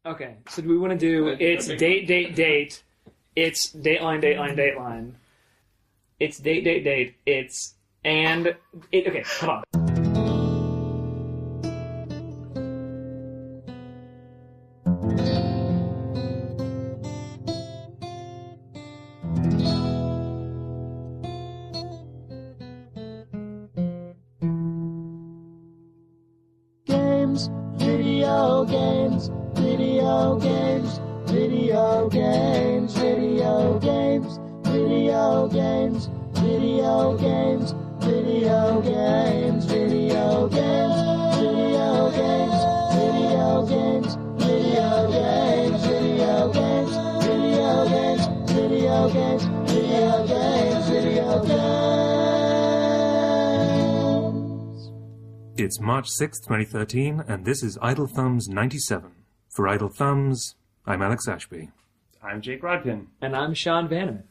Okay, so do we want to do it's date, it's dateline, it's date, it's, and, it, okay, hold on. Video games, video games, video games, video games, video games, video games, video games, video games, video games, video games, video games, video games, video games, video games, video games, video games. It's March 6th, 2013, and this is Idle Thumbs 97. For Idle Thumbs, I'm Alex Ashby. I'm Jake Rodkin. And I'm Sean Vanneman.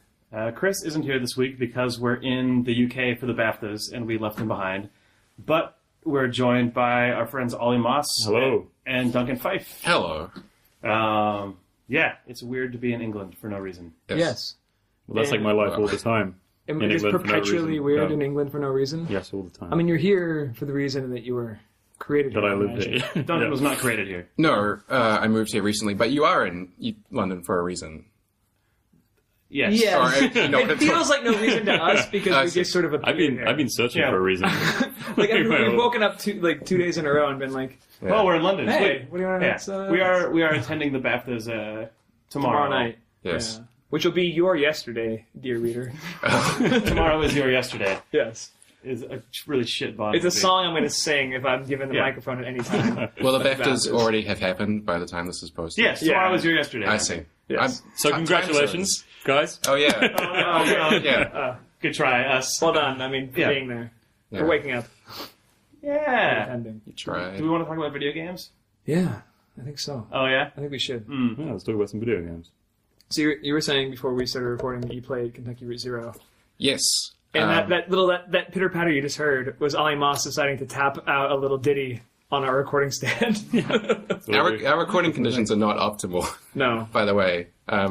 Chris isn't here this week because we're in the UK for the Baftas, and we left him behind. But we're joined by our friends Olly Moss. Hello. And Duncan Fyfe. Hello. Yeah, it's weird to be in England for no reason. Yes. Well, that's like my life all the time. It is perpetually weird in England for no reason? Yes, all the time. I mean, you're here for the reason that you were created here. That I lived here. Duncan was not created here. No, I moved here recently, but you are in London for a reason. Yes. Yes. Or, it feels like no reason to us because we just sort of appeared here. I've been searching for a reason. We've woken up 2 days in a row and been like, well, we're in London. hey, what do you want to we are attending the Baftas tomorrow night. Yes. Yeah. Which will be your yesterday, dear reader. Tomorrow is your yesterday. Yes. Is a really shit Bond It's movie. a song I'm going to sing if I'm given the microphone at any time. Well, the Baftas already have happened by the time this is posted. Yes, tomorrow is your yesterday. I see. Yes. So congratulations, guys. Oh, yeah. Yeah. Good try, us. Well done, for being there. Yeah. For waking up. Yeah. Attending. You tried. Do we want to talk about video games? Yeah, I think so. Oh, yeah? I think we should. Yeah, let's talk about some video games. So you were saying before we started recording that you played Kentucky Route Zero. Yes. And that pitter-patter you just heard was Olly Moss deciding to tap out a little ditty on our recording stand. Our recording conditions are not optimal. No. By the way,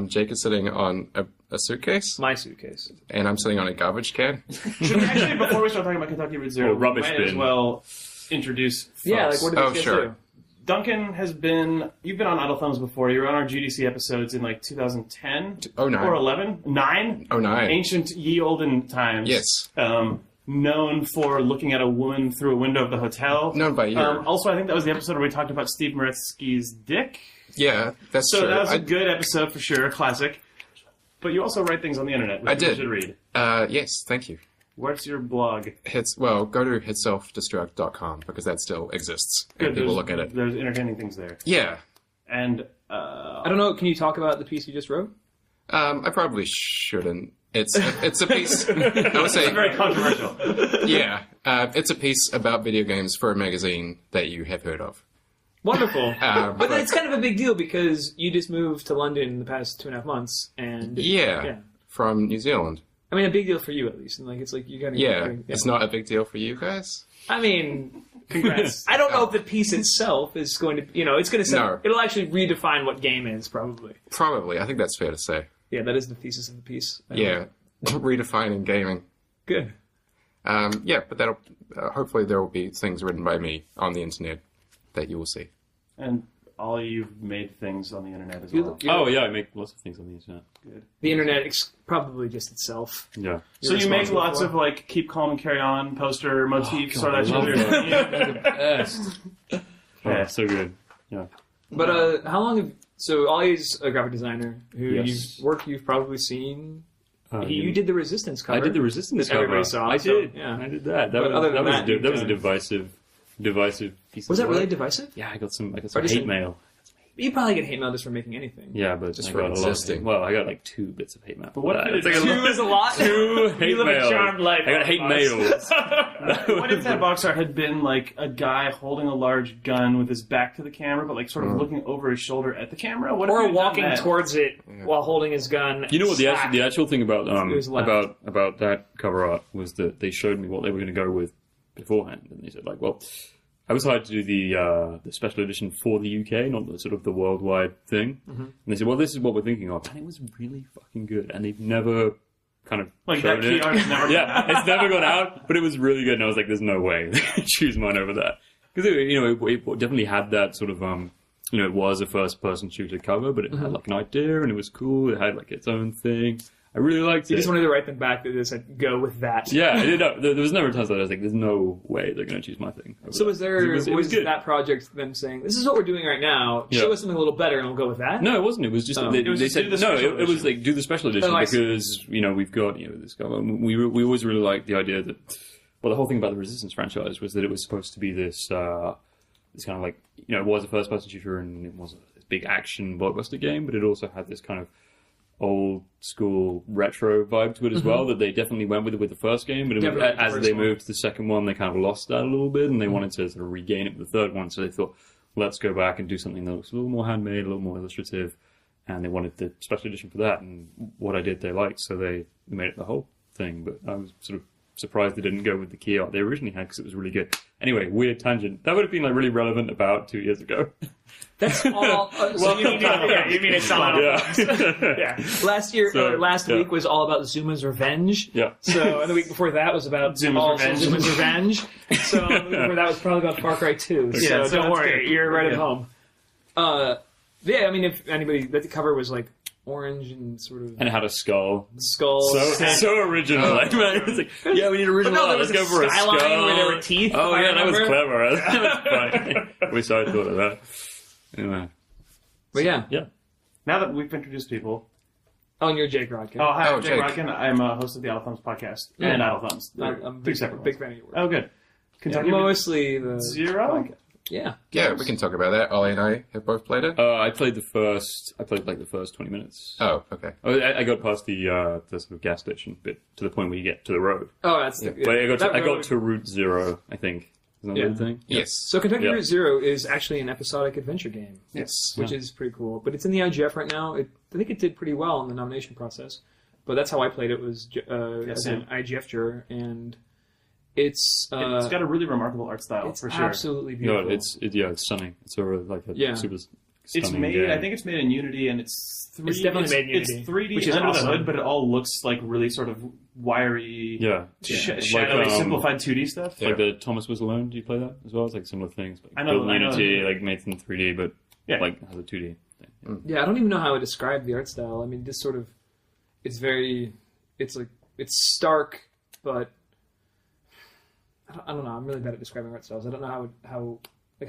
Jake is sitting on a suitcase. My suitcase. And I'm sitting on a garbage can. Should we actually, before we start talking about Kentucky Route Zero, we rubbish might as bin. well introduce folks. Yeah, like what did these guys do? Duncan you've been on Idle Thumbs before. You were on our GDC episodes in like 2010? 09. Or 11? 9? 09. Ancient ye olden times. Yes. Known for looking at a woman through a window of the hotel. Known by you. Also, I think that was the episode where we talked about Steve Maretsky's dick. Yeah, that's so true. So that was a good episode for sure, a classic. But you also write things on the internet, which you should read. Yes, thank you. What's your blog? Go to hitselfdestruct.com because that still exists. Good, and people look at it. There's entertaining things there. Yeah. And, I don't know, can you talk about the piece you just wrote? I probably shouldn't. It's a piece, I would say... It's very controversial. Yeah. It's a piece about video games for a magazine that you have heard of. Wonderful. But it's kind of a big deal because you just moved to London in the past 2.5 months. And yeah. From New Zealand. I mean, a big deal for you, at least. And it's like you gotta... Yeah, it's not a big deal for you guys? I mean, congrats. I don't know if the piece itself is going to... it's going to... No. It'll actually redefine what game is, probably. Probably. I think that's fair to say. Yeah, that is the thesis of the piece. Yeah. Redefining gaming. Good. Yeah, but that'll... hopefully there will be things written by me on the internet that you will see. And Olly, you've made things on the internet as well. Oh, yeah, I make lots of things on the internet. Good. The internet probably just itself. Yeah. So you make lots of, Keep Calm and Carry On poster motifs or that shit. They're the best. Yeah, so good. Yeah. But how long have... So Olly's a graphic designer who you've probably seen... you did the Resistance cover. I did the Resistance cover. Everybody saw. I did. Yeah. I did that. That was a divisive piece. Was that really divisive? Yeah, I got some hate mail. You probably get hate mail just for making anything. Yeah, but just I for got existing. Well, I got 2 bits of hate mail. But what if two is a lot? 2 hate You live mail. a charmed life. I got hate mails. What if that box art had been a guy holding a large gun with his back to the camera, but sort of looking over his shoulder at the camera? What or if walking towards it while holding his gun. You know what the actual thing about that cover art was that they showed me what they were going to go with beforehand, and they said I was hired to do the special edition for the UK, not the sort of the worldwide thing. Mm-hmm. And they said, well, this is what we're thinking of. And it was really fucking good. And they've never kind of like that key art has never yeah, it's never gone out, but it was really good. And I was like, there's no way they could choose mine over that. Because, it definitely had that sort of, it was a first-person shooter cover, but it had like an idea, and it was cool. It had like its own thing. I really liked it. You just wanted to write them back that just said, go with that. Yeah, there was never a time that I was like, there's no way they're going to choose my thing. So was that project them saying, this is what we're doing right now, show us something a little better and we'll go with that? No, it wasn't. It was just, they said, it was like, do the special edition because, we've got, this guy. We always really liked the idea that, well, the whole thing about the Resistance franchise was that it was supposed to be this kind of like, it was a first-person shooter and it was a big action blockbuster game, but it also had this kind of old school retro vibe to it as well that they definitely went with the first game, but as they moved to the second one, they kind of lost that a little bit, and they wanted to sort of regain it with the third one. So they thought, let's go back and do something that looks a little more handmade, a little more illustrative, and they wanted the special edition for that. And what I did, they liked, so they made it the whole thing. But I was sort of surprised they didn't go with the key art they originally had because it was really good. Anyway, weird tangent. That would have been like really relevant about 2 years ago. That's all. So you mean it's not? Yeah. Last week was all about Zuma's revenge. Yeah. So and the week before that was about Zuma's revenge. So the week before that was probably about Far Cry 2. So don't worry, you're right at home. Yeah, I mean, if anybody, that the cover was like orange and sort of... And it had a skull. So original. Like, man, it's like, yeah, we need original art. Let's go for a skull. Where there were teeth. Oh, yeah, that was clever. That was funny. Wish I thought of that. Anyway. But yeah. Now that we've introduced people... Oh, and you're Jake Rodkin. Oh, hi, I'm Jake Rodkin. I'm a host of the Idle Thumbs podcast. Yeah. And Idle Thumbs. I'm a big fan of your work. Oh, good. Mostly the... Zero? Podcast. Yeah. Yeah, we can talk about that. Ollie and I have both played it. I played like the first 20 minutes. Oh, okay. I got past the sort of gas station bit to the point where you get to the road. Oh, that's But I got to Route Zero, I think. Is that the thing? Yes. So Kentucky Route Zero is actually an episodic adventure game. Yes. Which is pretty cool. But it's in the IGF right now. I think it did pretty well in the nomination process. But that's how I played it, was as an IGF juror, and... It's got a really remarkable art style, for sure. Absolutely beautiful. No, it's stunning. It's sort of like a super stunning game. I think it's made in Unity, and it's definitely made in Unity. It's 3D which is under awesome. the hood, but it all looks like really sort of wiry, shadowy, like, simplified 2D stuff. Like the Thomas Was Alone. Do you play that as well? It's like similar things. Like I know. Unity, like made in 3D, but like has a 2D thing. Yeah, I don't even know how to describe the art style. I mean, this sort of, it's stark, but. I don't know. I'm really bad at describing art styles. I don't know how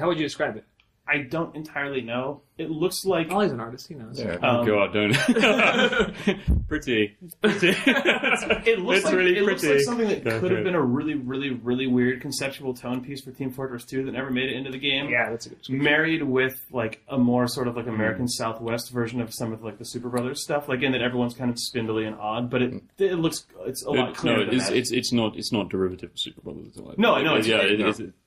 would you describe it? I don't entirely know. It looks like... Ollie's an artist. He knows. Yeah. Oh, God, don't... Pretty. It looks pretty. Looks like something that could have been a really, really, really weird conceptual tone piece for Team Fortress 2 that never made it into the game. Yeah, that's a good description. Married with, like, a more sort of, like, American Southwest version of some of, like, the Super Brothers stuff. Like, in that everyone's kind of spindly and odd, but it looks... It's a lot clearer than that. It's not derivative of Super Brothers. No, I know.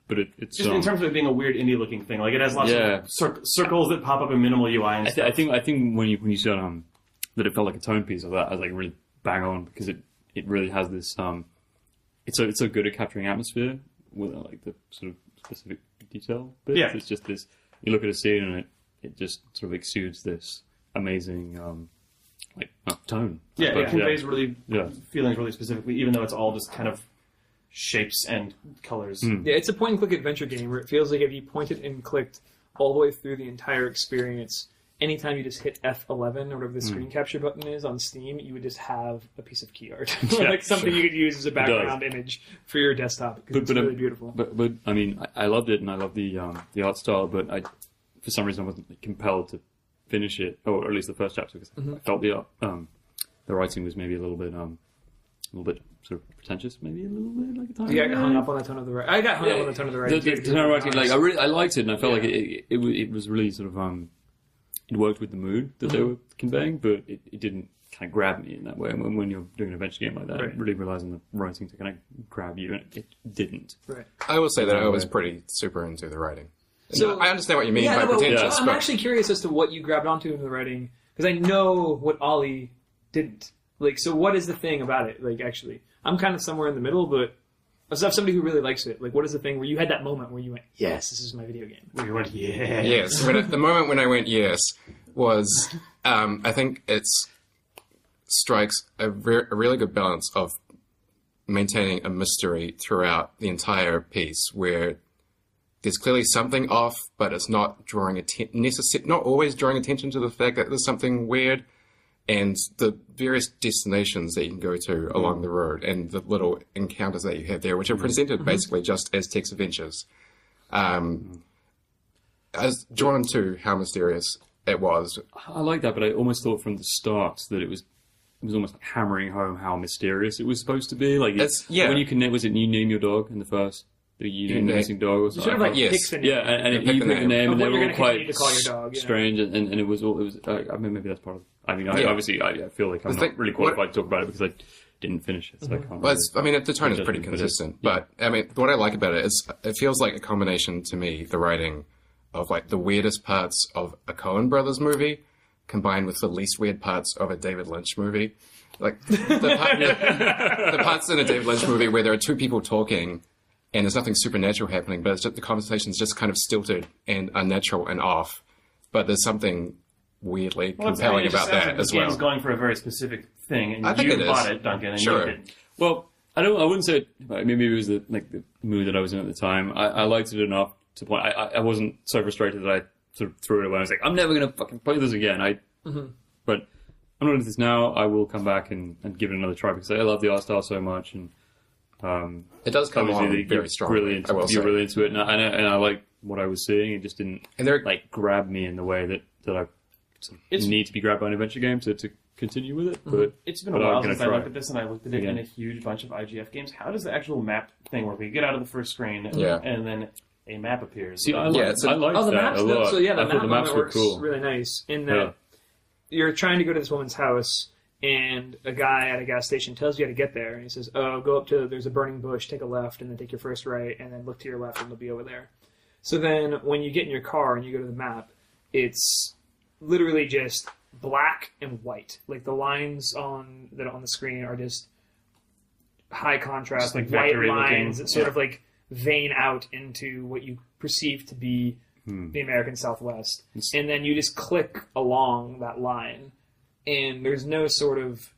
But it's just in terms of it being a weird indie-looking thing. Like, it has lots of circles that pop up in minimal UI and stuff. I think when you said that it felt like a tone piece of that, I was like really bang on, because it really has this it's so good at capturing atmosphere with like the sort of specific detail bits. Yeah. It's just this, you look at a scene and it just sort of exudes this amazing tone. Yeah, it conveys feelings really specifically, even though it's all just kind of shapes and colors. Yeah, it's a point-and-click adventure game where it feels like if you pointed and clicked all the way through the entire experience, anytime you just hit F11 or whatever the screen capture button is on Steam, you would just have a piece of key art. Like something you could use as a background image for your desktop, because it's really beautiful. But I mean, I loved it, and I loved the art style, but for some reason I wasn't compelled to finish it, or at least the first chapter, because I felt the writing was maybe a little bit sort of pretentious, maybe a little bit like a time. Yeah, I got hung up on the tone of the writing. I got hung up on the tone of the writing. The tone of writing, like I liked it, and I felt like it was really sort of it worked with the mood that they were conveying, but it didn't kind of grab me in that way. And when you're doing an adventure game like that, really relying on the writing to kind of grab you, and it didn't. Right. I will say that I was pretty super into the writing. So I understand what you mean by pretentious. I'm actually curious as to what you grabbed onto in the writing, because I know what Ollie didn't. Like, so what is the thing about it? Like, actually, I'm kind of somewhere in the middle, but As somebody who really likes it, like, what is the thing where you had that moment where you went, yes, this is my video game? Where you went, yeah. Yes. The moment when I went yes was, I think it strikes a really good balance of maintaining a mystery throughout the entire piece, where there's clearly something off, but it's not drawing not always drawing attention to the fact that there's something weird. And the various destinations that you can go to along the road and the little encounters that you have there, which are presented basically just as text adventures. I was drawn to how mysterious it was. I like that, but I almost thought from the start that it was almost like hammering home how mysterious it was supposed to be. Like, when you name your dog in the first? You name the missing dog or something. Sort of like picks the name. Yeah, and you pick the name, and they were all quite strange, and it was I mean, maybe that's part of it. I mean, obviously, I feel like I'm not really qualified to talk about it because I didn't finish it, so I can't. Well, I mean, the tone is pretty consistent, but I mean, what I like about it is it feels like a combination to me, the writing, of like the weirdest parts of a Coen Brothers movie combined with the least weird parts of a David Lynch movie. Like the parts in a David Lynch movie where there are two people talking and there's nothing supernatural happening, but it's just, the conversation's just kind of stilted and unnatural and off. But there's something weirdly compelling about that as well. The game's going for a very specific thing, and I think you bought it, Duncan, and you didn't. Well, I wouldn't say maybe it was the mood that I was in at the time. I liked it enough to point. I wasn't so frustrated that I sort of threw it away. I was like, I'm never going to fucking play this again. But I'm not into this now. I will come back and give it another try because I love the art style so much, and it does come on very strongly. You're really into it, and I like what I was seeing. It just didn't grab me in the way that I need to be grabbed by an adventure game to continue with it. But it's been a while since I looked at this, and I looked at it in a huge bunch of IGF games. How does the actual map thing work? You get out of the first screen, and then a map appears. See, I like that a lot. So yeah, the maps were cool. Really nice in that you're trying to go to this woman's house, and a guy at a gas station tells you how to get there, and he says, "Oh, go up to there's a burning bush, take a left, and then take your first right, and then look to your left, and they'll be over there." So then, when you get in your car and you go to the map, it's literally just black and white. Like the lines on the screen are just high contrast, like white lines that sort of like vein out into what you perceive to be the American Southwest, and then you just click along that line, and there's no sort of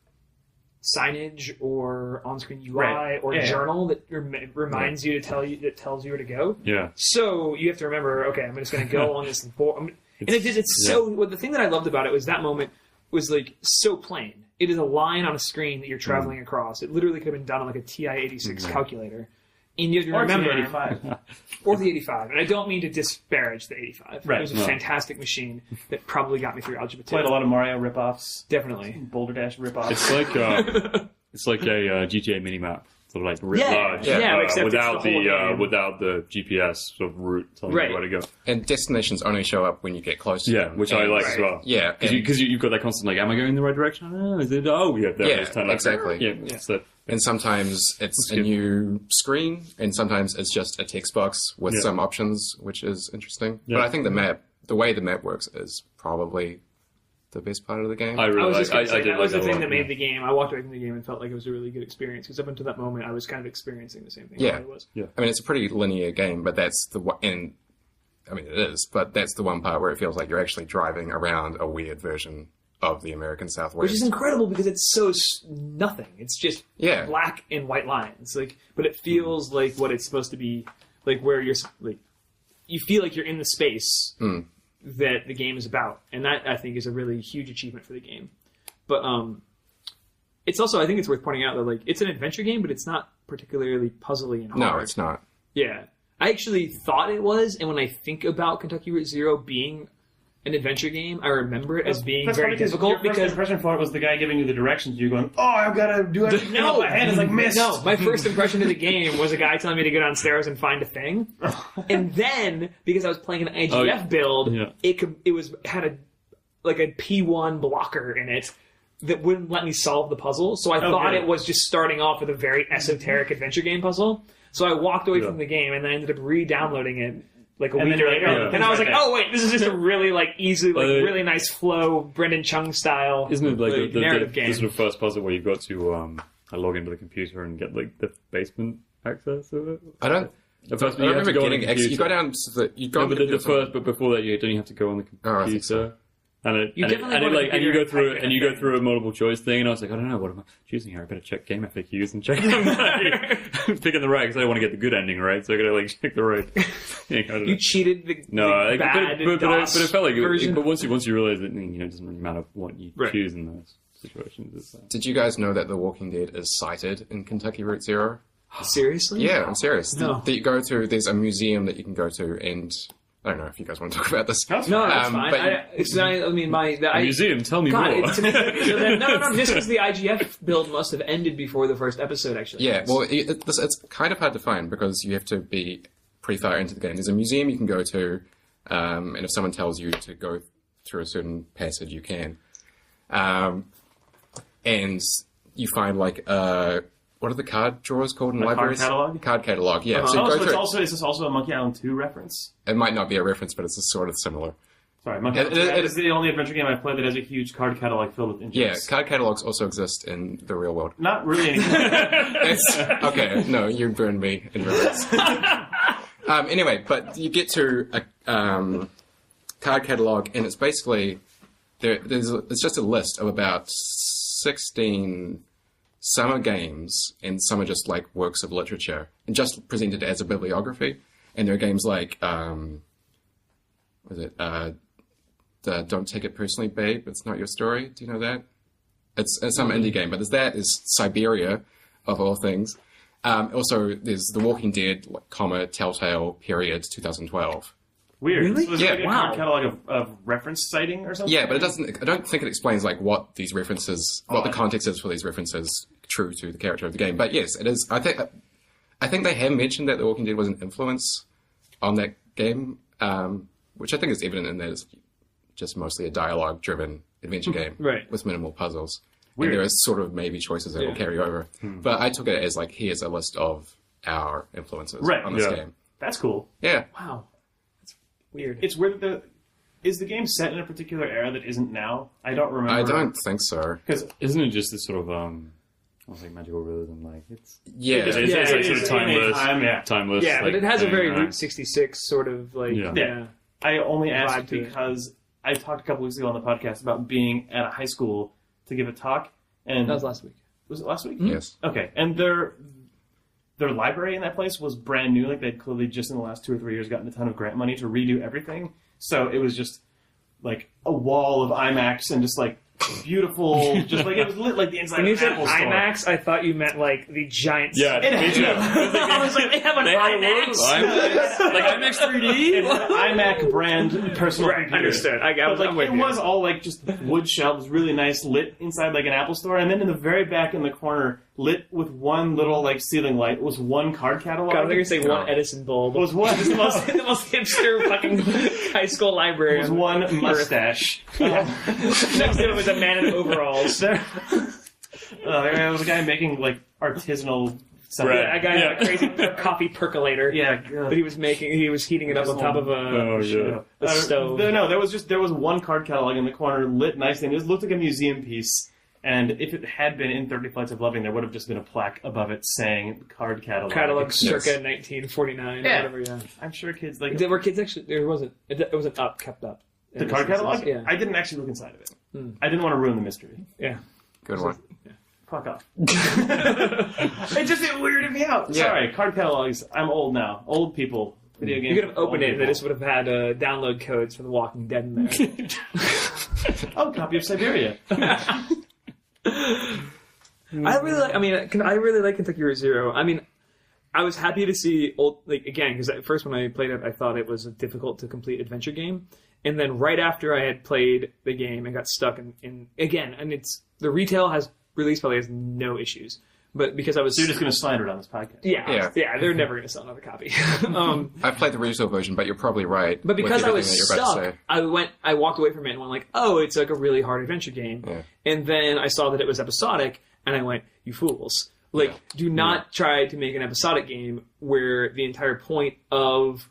signage or on-screen UI or journal that reminds you to tells you where to go. Yeah. So you have to remember, okay, I'm just going to go on this board. And the thing that I loved about it was that moment was like so plain. It is a line on a screen that you're traveling across. It literally could have been done on like a TI-86 calculator. And you have to remember, the 85. Or the 85. And I don't mean to disparage the 85. Right. It was a fantastic machine that probably got me through Algebra 2. Played a lot of Mario ripoffs. Definitely. Boulder Dash ripoffs. It's like a GTA minimap. Sort of like writ large, without the GPS sort of route telling you where to go. And destinations only show up when you get close to them. Which I like as well. Yeah, because you've got that constant like, am I going in the right direction? Oh, is it? Oh, yeah, there. Yeah, exactly. And sometimes it's a new screen, and sometimes it's just a text box with some options, which is interesting. Yeah. But I think the way the map works is probably the best part of the game. That was the thing that made the game. I walked away from the game and felt like it was a really good experience because up until that moment, I was kind of experiencing the same thing. Yeah, was. Yeah. I mean, it's a pretty linear game, but that's the one. And I mean, it is, but that's the one part where it feels like you're actually driving around a weird version of the American Southwest, which is incredible because it's so nothing. It's just black and white lines, but it feels like what it's supposed to be, like where you're like, you feel like you're in the space. That the game is about, and that I think is a really huge achievement for the game. But it's also, I think it's worth pointing out that like it's an adventure game, but it's not particularly puzzly and hard. No, it's not. Yeah, I actually thought it was, and when I think about Kentucky Route Zero being an adventure game, I remember it as being very difficult. Your first impression for it was the guy giving you the directions. You're going, oh, I've got to do everything. No, my hand is like missed. No, my first impression of the game was a guy telling me to go downstairs and find a thing, and then because I was playing an IGF build, it had a P1 blocker in it that wouldn't let me solve the puzzle. So I thought it was just starting off with a very esoteric adventure game puzzle. So I walked away from the game, and then I ended up re-downloading it. Like a week later, and I was like, "Oh wait, this is just a really easy, really nice flow, Brendan Chung style." Isn't it narrative game? The sort of first puzzle where you've got to log into the computer and get like the basement access to it? I don't. At first, I you have remember to go on the getting computer. you go down to the you go No, on but the the first, but before that, don't you have to go on the computer? Oh, I think so. And You definitely want to and you figure go through out and you go thing. through a multiple choice thing, and I was like, I don't know, what am I choosing here? I better check game FAQs and check them. I'm picking the right because I don't want to get the good ending right, so I gotta like check the right thing. I don't know. You cheated the No, bad but it felt like version. but once you realize that it doesn't really matter what you choose in those situations. It's, Did you guys know that The Walking Dead is cited in Kentucky Route Zero? Seriously? Yeah, I'm serious. No. That you go to, there's a museum that you can go to, and I don't know if you guys want to talk about this. That's No, that's fine. but I mean, a museum, tell me God, more. so then, no, just because the IGF build must have ended before the first episode, actually. Yeah, well, it's kind of hard to find because you have to be pretty far into the game. There's a museum you can go to, and if someone tells you to go through a certain passage, you can. And you find what are the card drawers called in libraries? Card catalog? Card catalog, yeah. Oh, So you go through is this also a Monkey Island 2 reference? it might not be a reference, but it's sort of similar. Sorry, Monkey Island 2 is the only adventure game I've played that has a huge card catalog filled with Yeah, entries. card catalogs also exist in the real world. Not really anymore. It's, okay, no, you burned me in reverse. Anyway, but you get to a card catalog, and it's basically it's just a list of about 16 some are games, and some are just like works of literature, and just presented as a bibliography. And there are games like, the Don't Take It Personally, Babe, It's Not Your Story. Do you know that? It's some indie game, but there's Siberia, of all things. Also, there's The Walking Dead, Telltale, period, 2012. Weird. Really? So is it like a card catalog of reference citing or something? Yeah, but it doesn't. I don't think it explains what these references, what the context is for these references, true to the character of the game. But yes, it is. I think they have mentioned that The Walking Dead was an influence on that game, which I think is evident in that it's just mostly a dialogue-driven adventure game with minimal puzzles. Weird. And there is sort of maybe choices that will carry over. But I took it as here's a list of our influences on this game. That's cool. Yeah. Wow. Weird. It's weird that is the game set in a particular era that isn't now? I don't remember. I don't think so. Because isn't it just this sort of I don't think magical realism? It's it's like sort of timeless. Timeless. Yeah, but it has a very Route 66 sort of I only asked because I talked a couple weeks ago on the podcast about being at a high school to give a talk, and that was last week. Was it last week? Yes. Okay, and their library in that place was brand new. Like they'd clearly just in the last 2 or 3 years gotten a ton of grant money to redo everything. So it was just like a wall of IMAX and just like beautiful, just like it was lit like the inside When of you said Apple Store. IMAX, I thought you meant like the giant. Yeah, me too. I was like, they have an IMAX. Like IMAX 3D? It's an iMac brand personal computer. Understood. It was all like just wood shelves, really nice, lit inside like an Apple Store, and then in the very back in the corner, lit with one little like ceiling light, was one card catalog. God, I was going to say one Edison bulb. It was one. the most hipster fucking high school library. It was one mustache. Next to it was a man in overalls. There was a guy making like artisanal stuff. Yeah, a guy had a crazy coffee percolator. Yeah, that he was heating it up on top of a stove. No, there was one card catalog in the corner, lit nicely, and it looked like a museum piece. And if it had been in 30 Flights of Loving, there would have just been a plaque above it saying card catalog. Catalog circa 1949 or whatever, yeah. I'm sure kids like... There were kids actually... It wasn't kept up. The card catalog? Yeah. I didn't actually look inside of it. I didn't want to ruin the mystery. Yeah. Good one. Yeah. Fuck off. It weirded me out. Yeah. Sorry, card catalogs. I'm old now. Old people. Video games. You could have opened it and they just would have had download codes for The Walking Dead in there. Oh, copy of Siberia. I really like Kentucky Route Zero. I mean, I was happy to see because at first when I played it, I thought it was a difficult to complete adventure game, and then right after I had played the game and got stuck in the retail release probably has no issues, but because I was... So you're just going to slander it on this podcast. Yeah, they're never going to sell another copy. I've played the retail version, but you're probably right. But because I was stuck, I walked away from it and went like, oh, it's like a really hard adventure game. Yeah. And then I saw that it was episodic, and I went, you fools. Do not try to make an episodic game where the entire point of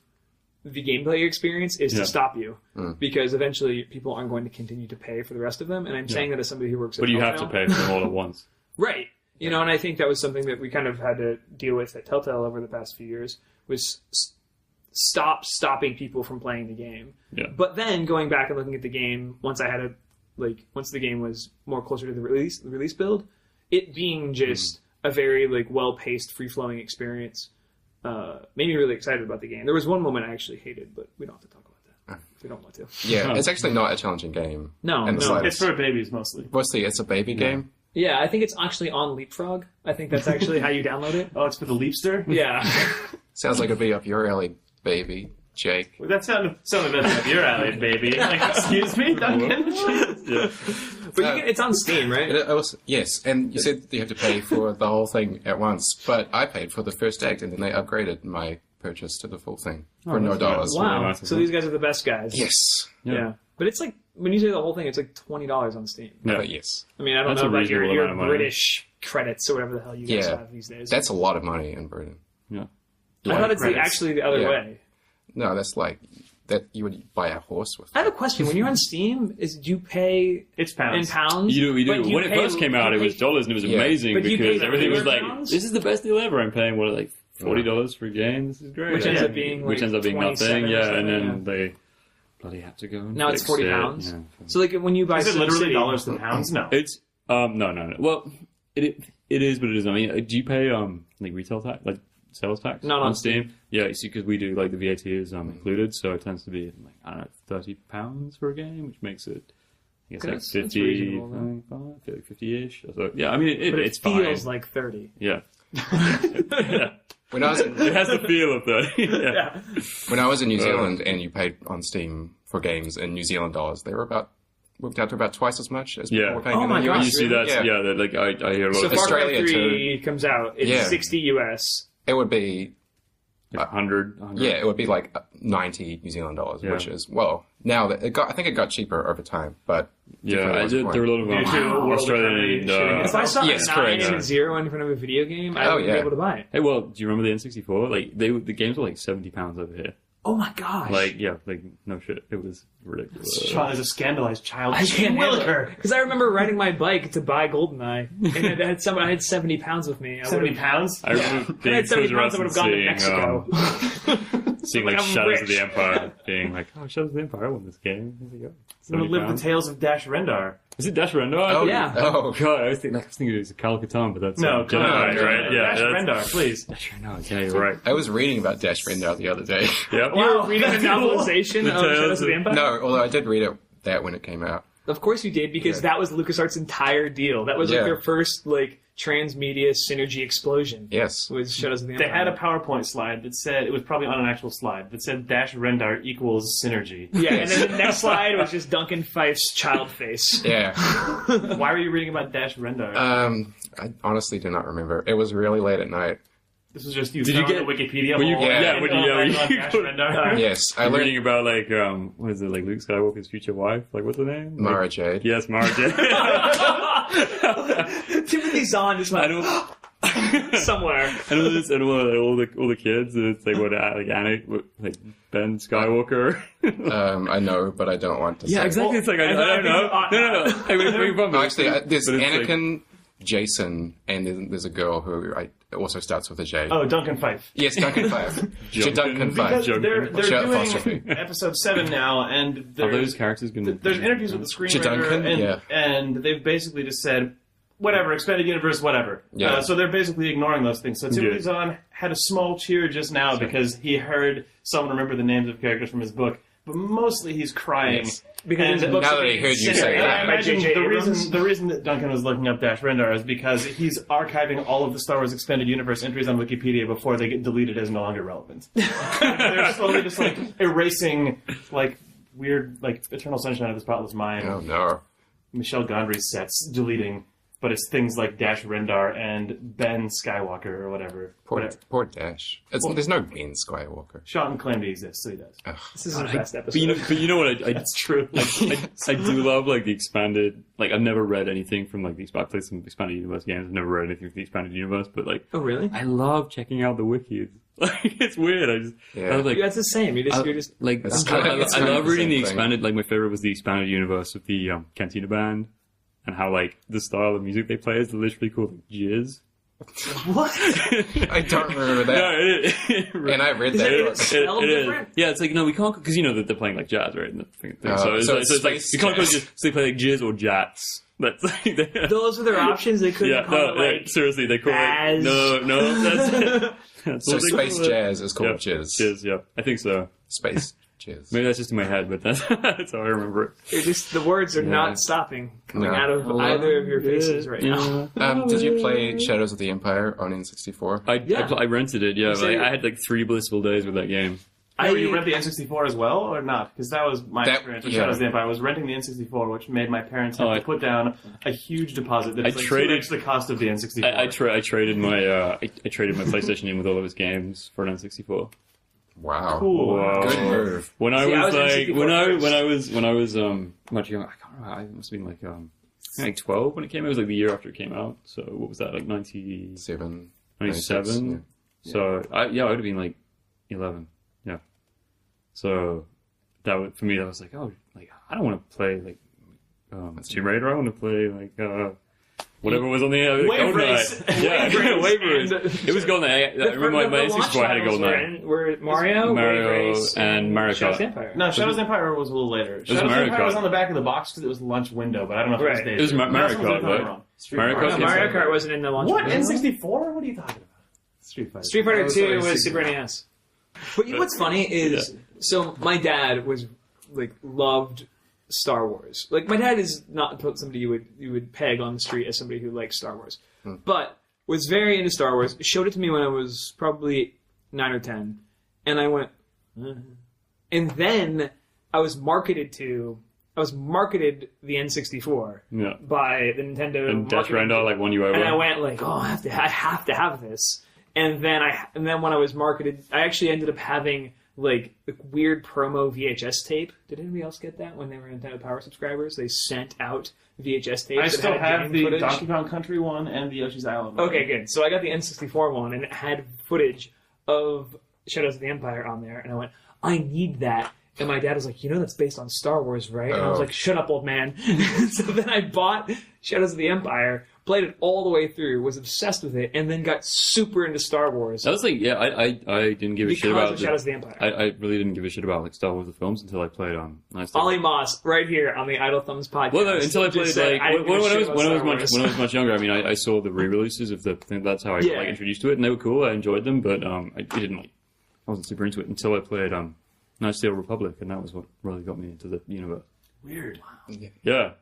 the gameplay experience is to stop you. Because eventually people aren't going to continue to pay for the rest of them. And I'm saying that as somebody who works at But you have to pay for them all at once. Right. You know, and I think that was something that we kind of had to deal with at Telltale over the past few years, was stopping people from playing the game. Yeah. But then going back and looking at the game, once the game was more closer to the release build, it being just a very well-paced, free-flowing experience, made me really excited about the game. There was one moment I actually hated, but we don't have to talk about that if we don't want to. Yeah, it's actually not a challenging game. No, it's for babies mostly. Mostly, it's a baby game. Yeah, I think it's actually on Leapfrog. I think that's actually how you download it. Oh, it's for the Leapster? Yeah. Sounds like it'd be up your alley, baby, Jake. Well, that sounded better up your alley, baby. Excuse me, Duncan? Yeah. But it's on Steam, right? Yes, and you said you have to pay for the whole thing at once, but I paid for the first act, and then they upgraded my purchase to the full thing for no dollars. Wow. Really nice. So these guys are the best guys. Yes. Yeah. But it's when you say the whole thing, it's $20 on Steam. Yeah. But yes. I mean, I don't That's know a about reasonable your amount of money. British credits or whatever the hell you guys have these days. That's a lot of money in Britain. Yeah. I thought it's credits. actually the other Yeah. way. No, that's like that you would buy a horse with. I have a question. When you're on Steam, do you pay It's pounds. in pounds? You do. We But do. you When it pay- first came out, you it was pay- dollars, and it was Yeah. amazing But do you pay because everything was like, £100? "This is the best deal ever." I'm paying $40 for a game. This is great. Which ends up being which ends up being 27 nothing. or Yeah, and something, then they bloody had to go. And Now it's fix it. £40. Yeah. So when you buy Is it literally SimCity- dollars to pounds? No. It's no. Well, it is, but it isn't. I mean, do you pay retail tax, sales tax Not on Steam? Yeah, you see, because we do the VAT is included, so it tends to be I don't know, £30 for a game, which makes it I guess That's 50, reasonable, though. 50-ish. So yeah, I mean But it's it feels fine. like 30. Yeah. Yeah. When I was in, It has the feel of 30. Yeah. when I was in New Zealand and you paid on Steam for games in New Zealand dollars, they were worked out to about twice as much as people Yeah. were paying Oh in my the gosh, US. You see that? Yeah. Yeah, that I hear a lot So of Far Cry Australia 3 comes out. It's Yeah. 60 US. It would be 100. Yeah, it would be like 90 New Zealand dollars, Yeah. which is well. That I think it got cheaper over time, but Yeah, different there was were a lot of Due to World Australian. Economy If I saw Yes, a 9 correct. and a 0 in front of a video game, I would be yeah. able to buy it. Hey, well, do you remember the N64? The games were £70 over here. Oh my gosh. No shit, it was ridiculous. As a scandalized child. I can't handle it. Because I remember riding my bike to buy GoldenEye, and I had 70 pounds with me. I 70 pounds? I remember If I being had 70 Toys R pounds, Us I would and have gone to Mexico. seeing Like, I'm Shadows of rich. the Empire, being like, oh, Shadows of the Empire, I won this game. Here you go. I'm going to live the £70. tales of Dash Rendar. Is it Dash Rendar? oh yeah. oh God, I was thinking it was a Cal Catan, but that's No, Jedi, come on, right? Yeah, Dash Rendar, please. Dash Rendar. Yeah, you're right. I was reading about Dash Rendar the other day. Yep. You were reading the novelization of Tales Shadows of the of- Empire? No, although I did read that when it came out. Of course you did, because that was LucasArts' entire deal. That was Yeah. their first transmedia synergy explosion. Yes. Was Shadows of the They Empire. had a PowerPoint slide that said, it was probably on an actual slide, that said Dash Rendar equals synergy. Yeah, and then the next slide was just Duncan Fyfe's child face. Yeah. Why were you reading about Dash Rendar? I honestly do not remember. It was really late at night. This was just you Did you found get- the Wikipedia when you- hole yeah, and when you- on yeah, you Dash go- Rendar. Yes, I I'm learned reading about what is it, Luke Skywalker's future wife? What's her name? Mara Jade. Yes, Mara Jade. Timothy Zahn just I went don't. somewhere. And all the kids. And it's Andac, Ben Skywalker. I know, but I don't want to say. Yeah, exactly. It's I don't know. No. I mean, No, actually, there's but it's Anakin, Jason, and then there's a girl who also starts with a J. Oh, Duncan Fyfe. Yes, Duncan Fyfe. Duncan Because Fyfe. Joking. they're Shut doing apostrophe. episode 7 now, and Are those characters going to... there's interviews with the screenwriter, Duncan? and, Yeah. and they've basically just said, whatever, expanded universe, whatever. Yeah. So they're basically ignoring those things. So Timothy Zahn had a small cheer just now because he heard someone remember the names of characters from his book, but mostly he's crying. Yes. Because And his books now are that I being heard you syndicated say that. I by imagine J.J. the Abrams. reason that Duncan was looking up Dash Rendar is because he's archiving all of the Star Wars Expanded Universe entries on Wikipedia before they get deleted as no longer relevant. They're slowly just erasing weird Eternal Sunshine of the Spotless Mind, Oh no. Michel Gondry's sets, deleting, but it's things like Dash Rendar and Ben Skywalker or whatever. Poor Dash. There's no Ben Skywalker. Sean claimed he exists, so he does. This is the best episode. But you know what? That's true. I do love the expanded. I've never read anything from the I played some expanded universe games. I've never read anything from the expanded universe, but Oh, really? I love checking out the wikis. It's weird. I was That's the same. You're just It's I kind of love the reading the same thing. expanded. My favorite was the expanded universe of the Cantina Band. and how like the style of music they play is literally called like, jizz. What? I don't remember that. No, and I read that. It different? Yeah, it's like, no, we can't, because you know that they're playing like jazz, right? And the thing. So it's like, you can't call it jazz, so they play like jizz or jats. That's like, those are their options. They couldn't call it like seriously, they call jazz. it, no, that's So space jazz is called jizz. Jizz, yeah. I think so. Space jizz. Maybe that's just in my head, but that's how I remember it. The words are not stopping coming out of either of your faces right now. Did you play Shadows of the Empire on N64? I rented it, yeah. But I had like 3 blissful days with that game. You rent the N64 as well, or not? Because that was my experience with Shadows of the Empire. I was renting the N64, which made my parents have to put down a huge deposit that traded the cost of the N64. I traded my PlayStation in with all of its games for an N64. Wow. Cool. Wow. Good move. When I was much younger, I can't remember. I must have been like 12 when it came out. It was like the year after it came out. So what was that, like 97? 97? Yeah. So I would have been like 11. Yeah. So for me that was like, oh, like I don't want to play like Tomb Raider. I want to play like whatever was on the Wave Race. Yeah, Wave Race. It was Golden. I remember my N64 had a Golden Eye. Were Mario, Wave Race, and Mario Shadows Kart. Empire. No, Shadows Empire was a little later. Shadows Empire was on the back of the box because it was launch window, but I don't know if it was days. It was Mario Kart, right? Mario Kart wasn't in the launch window. What? N64? What are you talking about? Street Fighter 2 was Super NES. But you know what's funny is, so my dad was loved Star Wars. Like, my dad is not somebody you would peg on the street as somebody who likes Star Wars, but was very into Star Wars. Showed it to me when I was probably 9 or 10, and I went, and then I was marketed the N64 by the Nintendo and Dash Rendar like won you over, and I went like, oh, I have to have this. And then when I was marketed, I actually ended up having like weird promo VHS tape. Did anybody else get that when they were Nintendo Power subscribers? They sent out VHS tapes. I still have the footage. Donkey Kong Country one and the Yoshi's Island one. Okay, good. So I got the N64 one, and it had footage of Shadows of the Empire on there, and I went, I need that. And my dad was like, that's based on Star Wars, right? And I was like, shut up, old man. So then I bought Shadows of the Empire, played it all the way through, was obsessed with it, and then got super into Star Wars. I was like, I didn't give a shit about Shadows of the Empire. I really didn't give a shit about like Star Wars the films until I played Olly Moss, right here on the Idle Thumbs podcast. Well, no, until I played when I was much younger. I mean, I saw the re-releases of the thing. That's how I got introduced to it, and they were cool. I enjoyed them, but I wasn't super into it until I played Knights of the Old Republic, and that was what really got me into the universe. Weird. Yeah.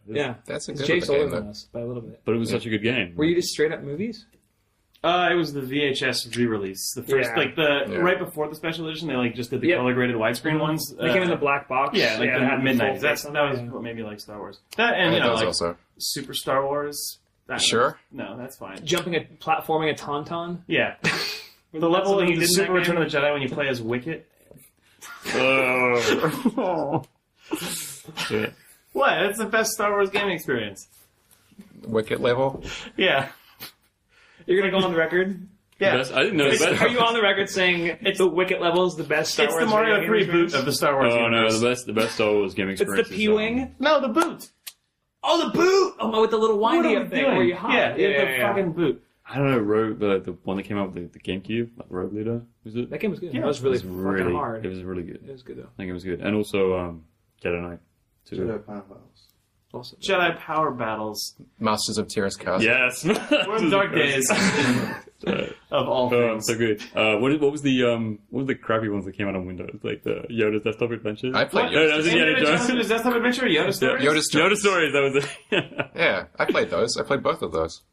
That's a good Jake's game, older than us by a little bit. But it was such a good game. Were you just straight up movies? It was the VHS re-release. The first, right before the special edition, they just did the color graded widescreen ones. They came in the black box. Yeah, they had midnight. That was what made me like Star Wars. That and also Super Star Wars. Sure. No, that's fine. Platforming a tauntaun. Yeah. The level in the Super Return of the Jedi when you play as Wicket. Yeah. What? That's the best Star Wars gaming experience. Wicket level? Yeah. You're going to go on the record? Yeah. I didn't know that. Are you on the record saying the Wicket level is the best Star Wars? It's the Mario 3 boot of the Star Wars universe. No, the best Star Wars gaming experience. It's the P-Wing? No, the boot. Oh, the boot! Oh, with the little windy up thing where you hop. Yeah, the fucking boot. I don't know, the one that came out with the GameCube, like Rogue Leader, was it? That game was good. Yeah, that was really fucking hard. It was really good. It was good, though. I think it was good. And also, Jedi Knight. Jedi Power Battles. Also, Jedi Power Battles. Masters of Terrace Cast. Yes! We're in dark days. Of all things. So good. What was the crappy ones that came out on Windows? Like the Yoda's Desktop Adventures? I played Yoda's. No, that was Indiana Jones' Desktop Adventure? Yoda Stories? Yoda Stories. That was it. Yeah, I played those. I played both of those.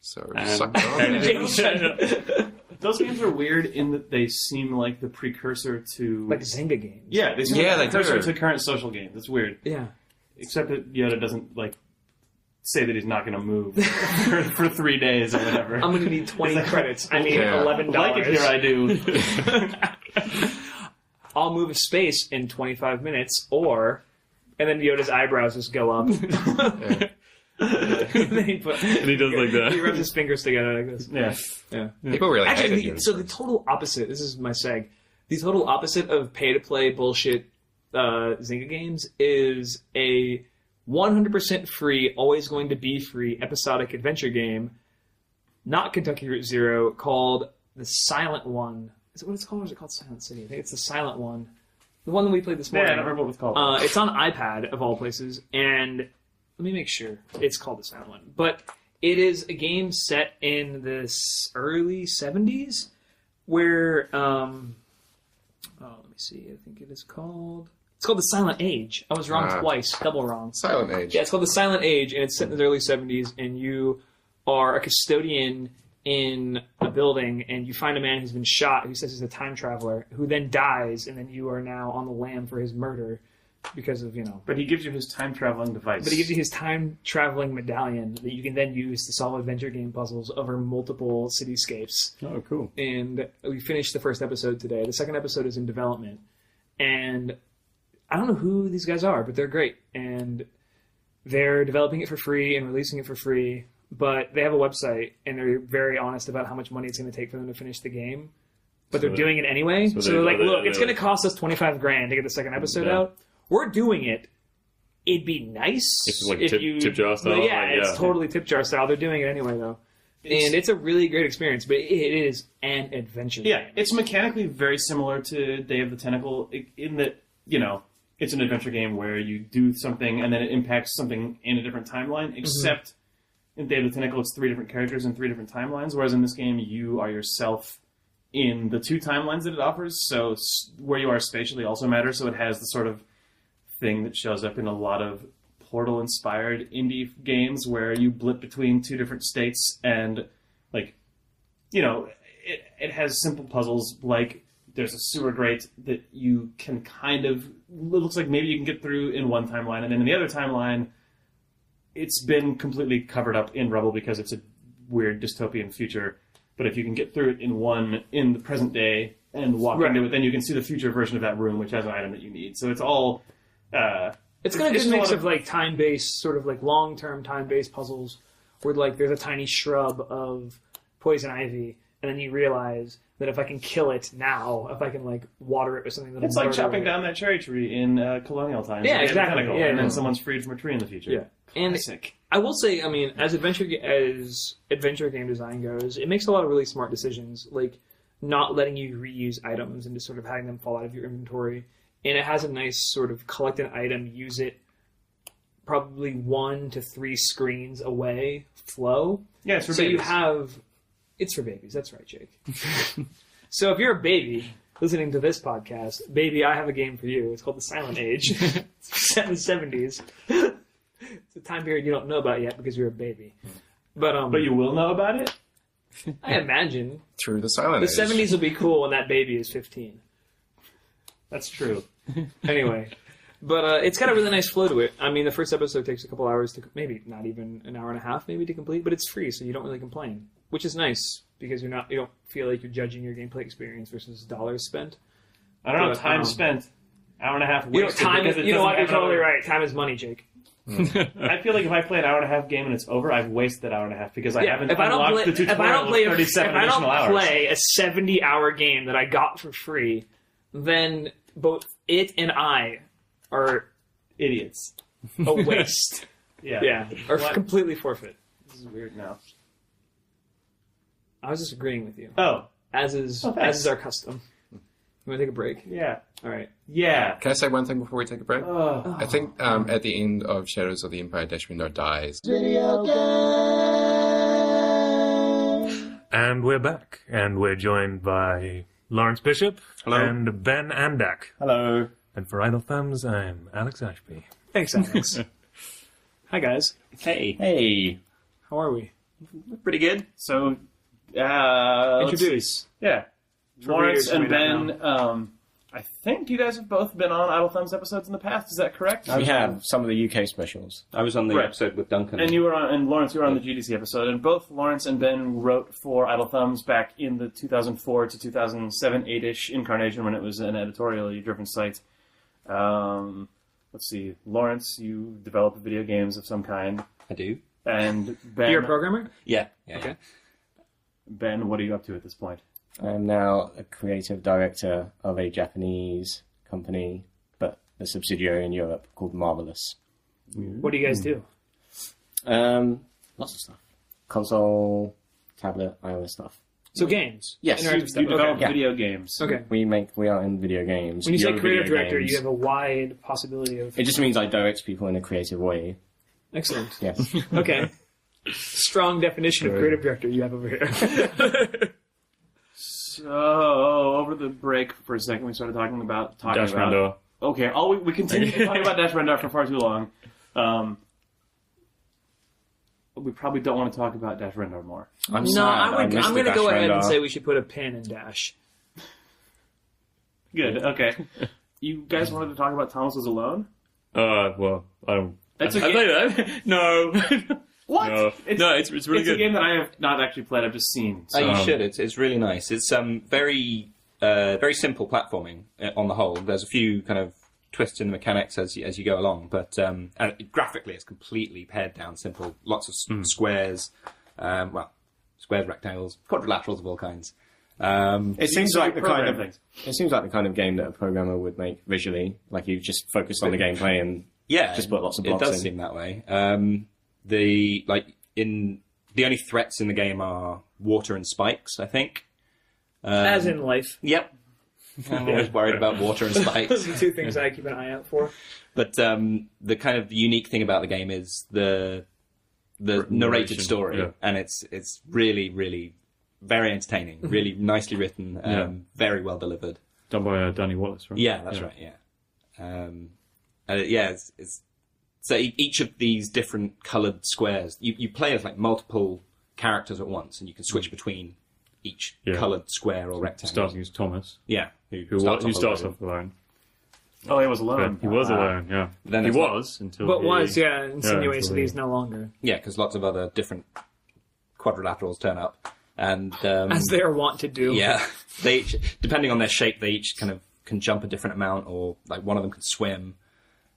So, suck it on. Those games are weird in that they seem like the precursor to... like Zynga games. Yeah, they seem like the precursor to current social games. It's weird. Yeah. Except that Yoda doesn't, say that he's not going to move for 3 days or whatever. I'm going to need 20 credits. I need $11. Like it here, I do. I'll move a space in 25 minutes, and then Yoda's eyebrows just go up. And then he does like that. He rubs his fingers together like this. Yeah. People really Actually, hated so the total opposite, this is my seg, the total opposite of pay-to-play bullshit Zynga games is a 100% free, always going to be free episodic adventure game, not Kentucky Route Zero, called The Silent One. Is it what it's called, or is it called Silent City? I think it's The Silent One. The one that we played this morning. Yeah, I don't remember what it's called. It's on iPad, of all places, and let me make sure. It's called The Silent One. But it is a game set in this early 70s, where, let me see, I think it is called... It's called The Silent Age. I was wrong twice, double wrong. Silent Age. Yeah, it's called The Silent Age, and it's set in the early 70s, and you are a custodian in a building, and you find a man who's been shot, who says he's a time traveler, who then dies, and then you are now on the lam for his murder because of, But he gives you his time-traveling device. But he gives you his time-traveling medallion that you can then use to solve adventure game puzzles over multiple cityscapes. Oh, cool. And we finished the first episode today. The second episode is in development. And I don't know who these guys are, but they're great. And they're developing it for free and releasing it for free. But they have a website, and they're very honest about how much money it's going to take for them to finish the game. But they're doing it anyway. So they're like, look, it's going to cost us $25,000 to get the second episode out. We're doing it. It'd be nice it's like if tip jar style. It's totally tip jar style. They're doing it anyway, though. And it's a really great experience, but it is an adventure game. It's mechanically very similar to Day of the Tentacle in that, it's an adventure game where you do something and then it impacts something in a different timeline, except in Day of the Tentacle it's 3 different characters in 3 different timelines, whereas in this game you are yourself in the 2 timelines that it offers, so where you are spatially also matters, so it has the sort of thing that shows up in a lot of Portal-inspired indie games where you blip between 2 different states and, it has simple puzzles like there's a sewer grate that you can it looks like maybe you can get through in one timeline, and then in the other timeline, it's been completely covered up in rubble because it's a weird dystopian future. But if you can get through it in the present day and walk into it, then you can see the future version of that room, which has an item that you need. So it's all... it's got a good mix of time-based, sort of long-term time-based puzzles where there's a tiny shrub of poison ivy, and then you realize that if I can kill it now, if I can water it with something, it's like chopping down that cherry tree in colonial times. Yeah, exactly. And then someone's freed from a tree in the future. Yeah, Classic. And I will say, as adventure game design goes, it makes a lot of really smart decisions, like not letting you reuse items and just sort of having them fall out of your inventory. And it has a nice sort of collect an item, use it probably 1 to 3 screens away flow. Yeah, it's for babies. So you have... It's for babies, that's right, Jake. So if you're a baby listening to this podcast, baby, I have a game for you. It's called The Silent Age. It's set in the 70s. It's a time period you don't know about yet because you're a baby. But you will know about it? I imagine. Through the Silent Age. The 70s will be cool when that baby is 15. That's true. Anyway. But it's got a really nice flow to it. The first episode takes a couple hours to... Maybe not even an hour and a half maybe to complete, but it's free, so you don't really complain. Which is nice, because you don't feel like you're judging your gameplay experience versus dollars spent. I don't know, time spent. Hour and a half wasted. You know what, you're totally right. Time is money, Jake. I feel like if I play an hour and a half game and it's over, I've wasted that hour and a half because I haven't unlocked the tutorial of 37 additional hours. If I don't play a 70-hour game that I got for free, then both it and I are idiots. A waste. Yeah. Or completely forfeit. This is weird now. I was just agreeing with you. Oh. As is our custom. You want to take a break? Yeah. All right. Yeah. Can I say one thing before we take a break? Oh. I think at the end of Shadows of the Empire, Dashwinder dies. Video game. And we're back. And we're joined by Lawrence Bishop. Hello. And Ben Andac. Hello. And for Idle Thumbs, I'm Alex Ashby. Thanks, Alex. Hi, guys. Hey. How are we? Pretty good. So, introduce. Yeah. Lawrence and Ben, I think you guys have both been on Idle Thumbs episodes in the past. Is that correct? We have some of the UK specials. I was on the episode with Duncan. And Lawrence, you were on the GDC episode. And both Lawrence and Ben wrote for Idle Thumbs back in the 2004 to 2007, 8-ish incarnation when it was an editorially driven site. Let's see. Lawrence, you develop video games of some kind. I do. And Ben... You're a programmer? Yeah. Okay. Ben, what are you up to at this point? I'm now a creative director of a Japanese company, but a subsidiary in Europe called Marvelous. What do you guys do? Lots of stuff. Console, tablet, iOS stuff. So games. Yes. Interactive stuff. You develop Okay. video games. Okay. We are in video games. When you say You're creative video director, games. you have a wide possibility of... It just means I direct people in a creative way. Excellent. Yes. Okay. Strong definition of creative director you have over here. So, over the break for a second, we started talking about... Dash Rendar. Okay, we continued to talk about Dash Rendar for far too long. We probably don't want to talk about Dash Rendar more. I'm I'm missed going the to go Dash ahead and Rendar. say we should put a pin in Dash. Good, okay. You guys wanted to talk about Thomas Was Alone? Well, I don't... It's I a game- played that. No. What? No, it's really It's good. a game that I have not actually played, I've just seen. Oh, you Um, should. It's really nice. It's very simple platforming on the whole. There's a few kind of twists in the mechanics as you go along, but graphically it's completely pared down, simple. Lots of squares, squares, rectangles, quadrilaterals of all kinds. It seems so like you the kind program of things. it seems like the kind of game that a programmer would make visually. Like you just focus on the gameplay and Yeah, just put lots of it blocks does in. seem that way. The only threats in the game are water and spikes, I think. As in life. Yep. I'm always worried about water and spikes. Those are the two things I keep an eye out for. But the kind of unique thing about the game is the narrated Narration, story, yeah. and it's really, really very entertaining, really nicely written, very well delivered. Done by Danny Wallace, right? Yeah, that's right. Yeah, it's so each of these different coloured squares, you play as like multiple characters at once, and you can switch between each coloured square or rectangle. Starting as Thomas, Yeah, who starts off alone. Oh, he was alone. He was alone, yeah. Then He it's was until But he... was, insinuates until that he's no longer. Yeah, because lots of other different quadrilaterals turn up, and As they are wont to do. yeah, they each, depending on their shape, they each kind of can jump a different amount, or like one of them can swim,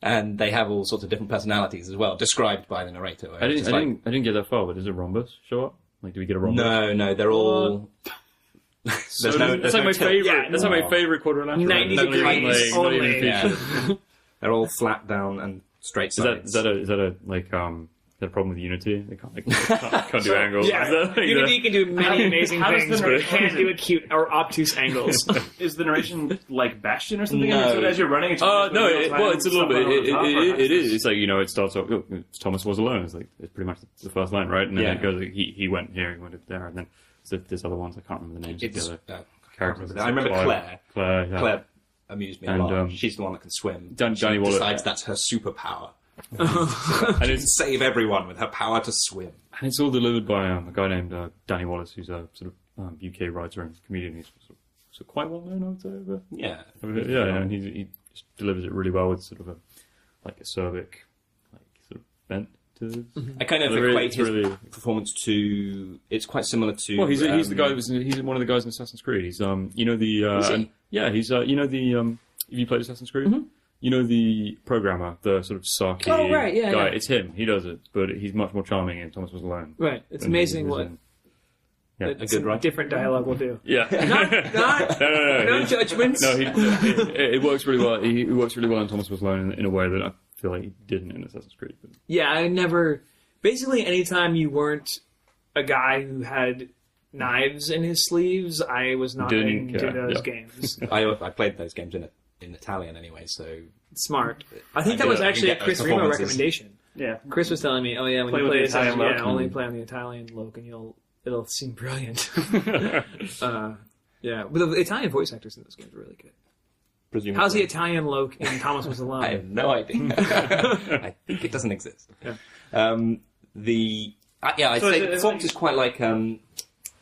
and they have all sorts of different personalities as well, described by the narrator. I It's like- didn't get that far, but does a rhombus show up? Like, do we get a rhombus? No, they're all. There's no. That's there's like no my tilt. favorite. Yeah, that's like my favorite quadrilateral. 90 Not even, degrees not even only. featured. Yeah. They're all flat down and straight Is that sides. is that a problem with Unity? They can't do angles. Yeah, Is that, Unity can do many amazing how does things, the but it narration- can't do acute or obtuse angles. Is the narration like Bastion or something? No. So as you're running, it's No, just real time it's a little stuff bit. over the top, or It is. It's like, it starts off. Oh, Thomas was alone. It's like it's pretty much the first line, right? And then Yeah. it goes. Like, he went here. He went there, and then there's other ones. I can't remember the names of the It's, other I characters. remember Claire. Claire. Yeah. Claire amused me a And, lot. She's the one that can swim. Danny She Wallace. decides that's her superpower. And She it's can save everyone with her power to swim. And it's all delivered by a guy named Danny Wallace, who's a sort of UK writer and comedian. He's sort of quite well known, I would say. But, Yeah. and he just delivers it really well with sort of a acerbic, sort of bent to his I kind of delivery. equate It's his really. performance to. It's quite similar to. Well, he's the guy. He's one of the guys in Assassin's Creed. He's Is he? yeah. He's Have you played Assassin's Creed? Mm-hmm. You know the programmer, the sort of sarky Oh, right, yeah, guy. yeah. It's him. He does it, but he's much more charming. And Thomas Was Alone. Right. It's than he amazing was what in- Yeah. A good writer. different dialogue will do. Yeah. Not No. no judgments. No, it works really well. He works really well in Thomas Was Alone in a way that I feel like he didn't in Assassin's Creed. But Yeah, I never. Basically, anytime you weren't a guy who had knives in his sleeves, I was not Didn't into care, those yeah. games. I played those games in Italian anyway, so Smart. I think that was you actually a get those Chris Remo performances. recommendation. Yeah. Chris was telling me, "Oh yeah, when Play you with play the Assassin's Italian yeah, loke. only play on the Italian loke, and it'll seem brilliant." Yeah, but the Italian voice actors in those games are really good. presumably. How's the Italian loke in Thomas Was Alone? I have no idea. I think it doesn't exist. Yeah. I'd So say is the it- performance is quite like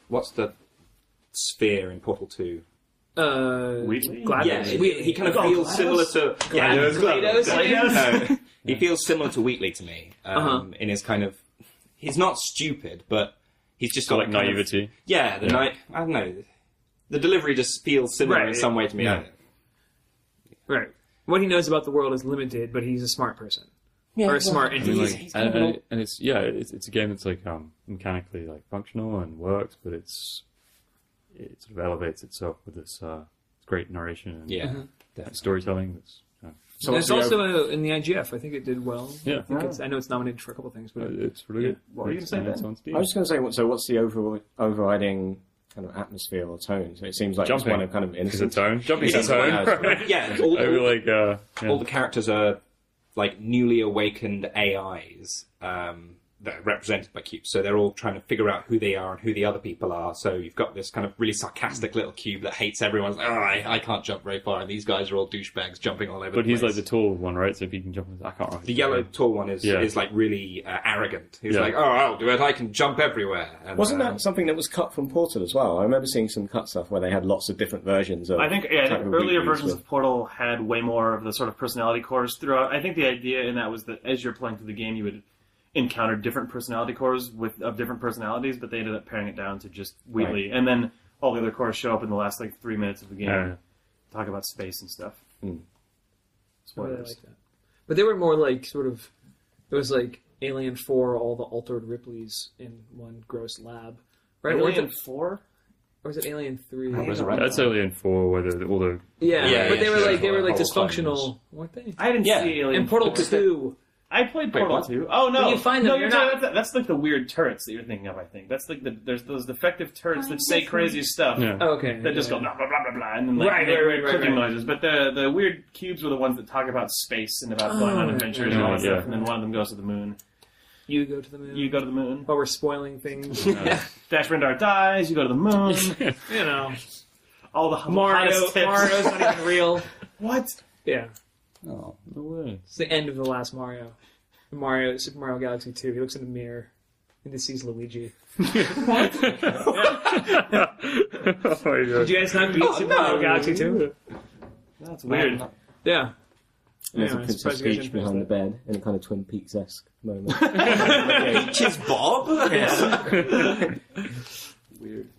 what's the sphere in Portal 2? Wheatley? GLaDOS. Yeah, he kind of Oh, feels GLaDOS? similar to GLaDOS? No, he feels similar to Wheatley to me in his kind of. He's not stupid, but he's just got like kind of- naivety. yeah, I don't know. The delivery just feels similar in Right. some way to me. Yeah. Right. What he knows about the world is limited, but he's a smart person. Or a smart I mean, entity. like, and it's it's a game that's like mechanically functional and works, but it sort of elevates itself with this great narration and Yeah, storytelling. That's So it's also in the IGF. I think it did well. Yeah. I know it's nominated for a couple things, but it's really good. What were you going to say, Ben? I was just going to say, so what's the overriding kind of atmosphere or tone? So it seems like Jumping. it's one of kind of innocent. Is it tone? Jumping's a tone. Yeah, all the characters are like newly awakened AIs that are represented by cubes. So they're all trying to figure out who they are and who the other people are. So you've got this kind of really sarcastic little cube that hates everyone. It's like, I can't jump very far, and these guys are all douchebags jumping all over. But the he's place. like the tall one, right? So if he can jump, I can't remember. The yellow tall one is like really arrogant. He's like, I'll do it. I can jump everywhere. And, Wasn't that something that was cut from Portal as well? I remember seeing some cut stuff where they had lots of different versions of. I think earlier versions of Portal had way more of the sort of personality cores throughout. I think the idea in that was that as you're playing through the game, you would encounter different personality cores of different personalities, but they ended up paring it down to just Wheatley, and then all the other cores show up in the last 3 minutes of the game, talk about space and stuff. Spoilers. I like that. But they were more like sort of. It was like Alien 4, all the altered Ripleys in one gross lab, right? Alien 4, or was it Alien 3? That's Alien 4, where all the but they were like dysfunctional, weren't they? I didn't see Alien. And Portal 4. 2. I played Portal 2. Oh no! When you find them, no, you're not... that's like the weird turrets that you're thinking of. I think that's like there's those defective turrets that say crazy stuff. Yeah. Oh, okay. That just go blah blah blah blah blah, and then like clicking noises. But the weird cubes were the ones that talk about space and about going on adventures and all that stuff. And then one of them goes to the moon. You go to the moon. You go to the moon. While we're spoiling things. Dash Rendar dies. You go to the moon. You know, all the Mario's not even real. What? Yeah. Oh, no way. It's the end of the last Mario. Super Mario Galaxy 2. He looks in the mirror and he sees Luigi. What? Oh my God. Did you guys not beat Super Mario Galaxy 2? That's weird. Yeah. And there's a Princess Peach behind the bed in a kind of Twin Peaks-esque moment. Peaches Bob? Weird.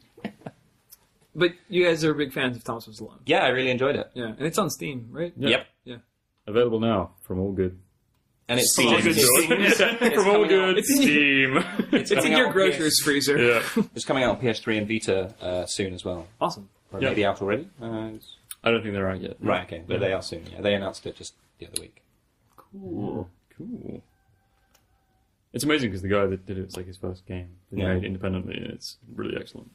But you guys are big fans of Thomas Was Alone. Yeah, I really enjoyed it. Yeah, and it's on Steam, right? Yep. Yeah. Available now from All Good. And it's From All Good Steam. It's in your grocer's freezer. Yeah. It's coming out on PS3 and Vita soon as well. Awesome. Or maybe out already? I don't think they're out yet. Right, okay. But they are soon, yeah. They announced it just the other week. Cool. It's amazing because the guy that did it's like his first game that he made independently, and it's really excellent.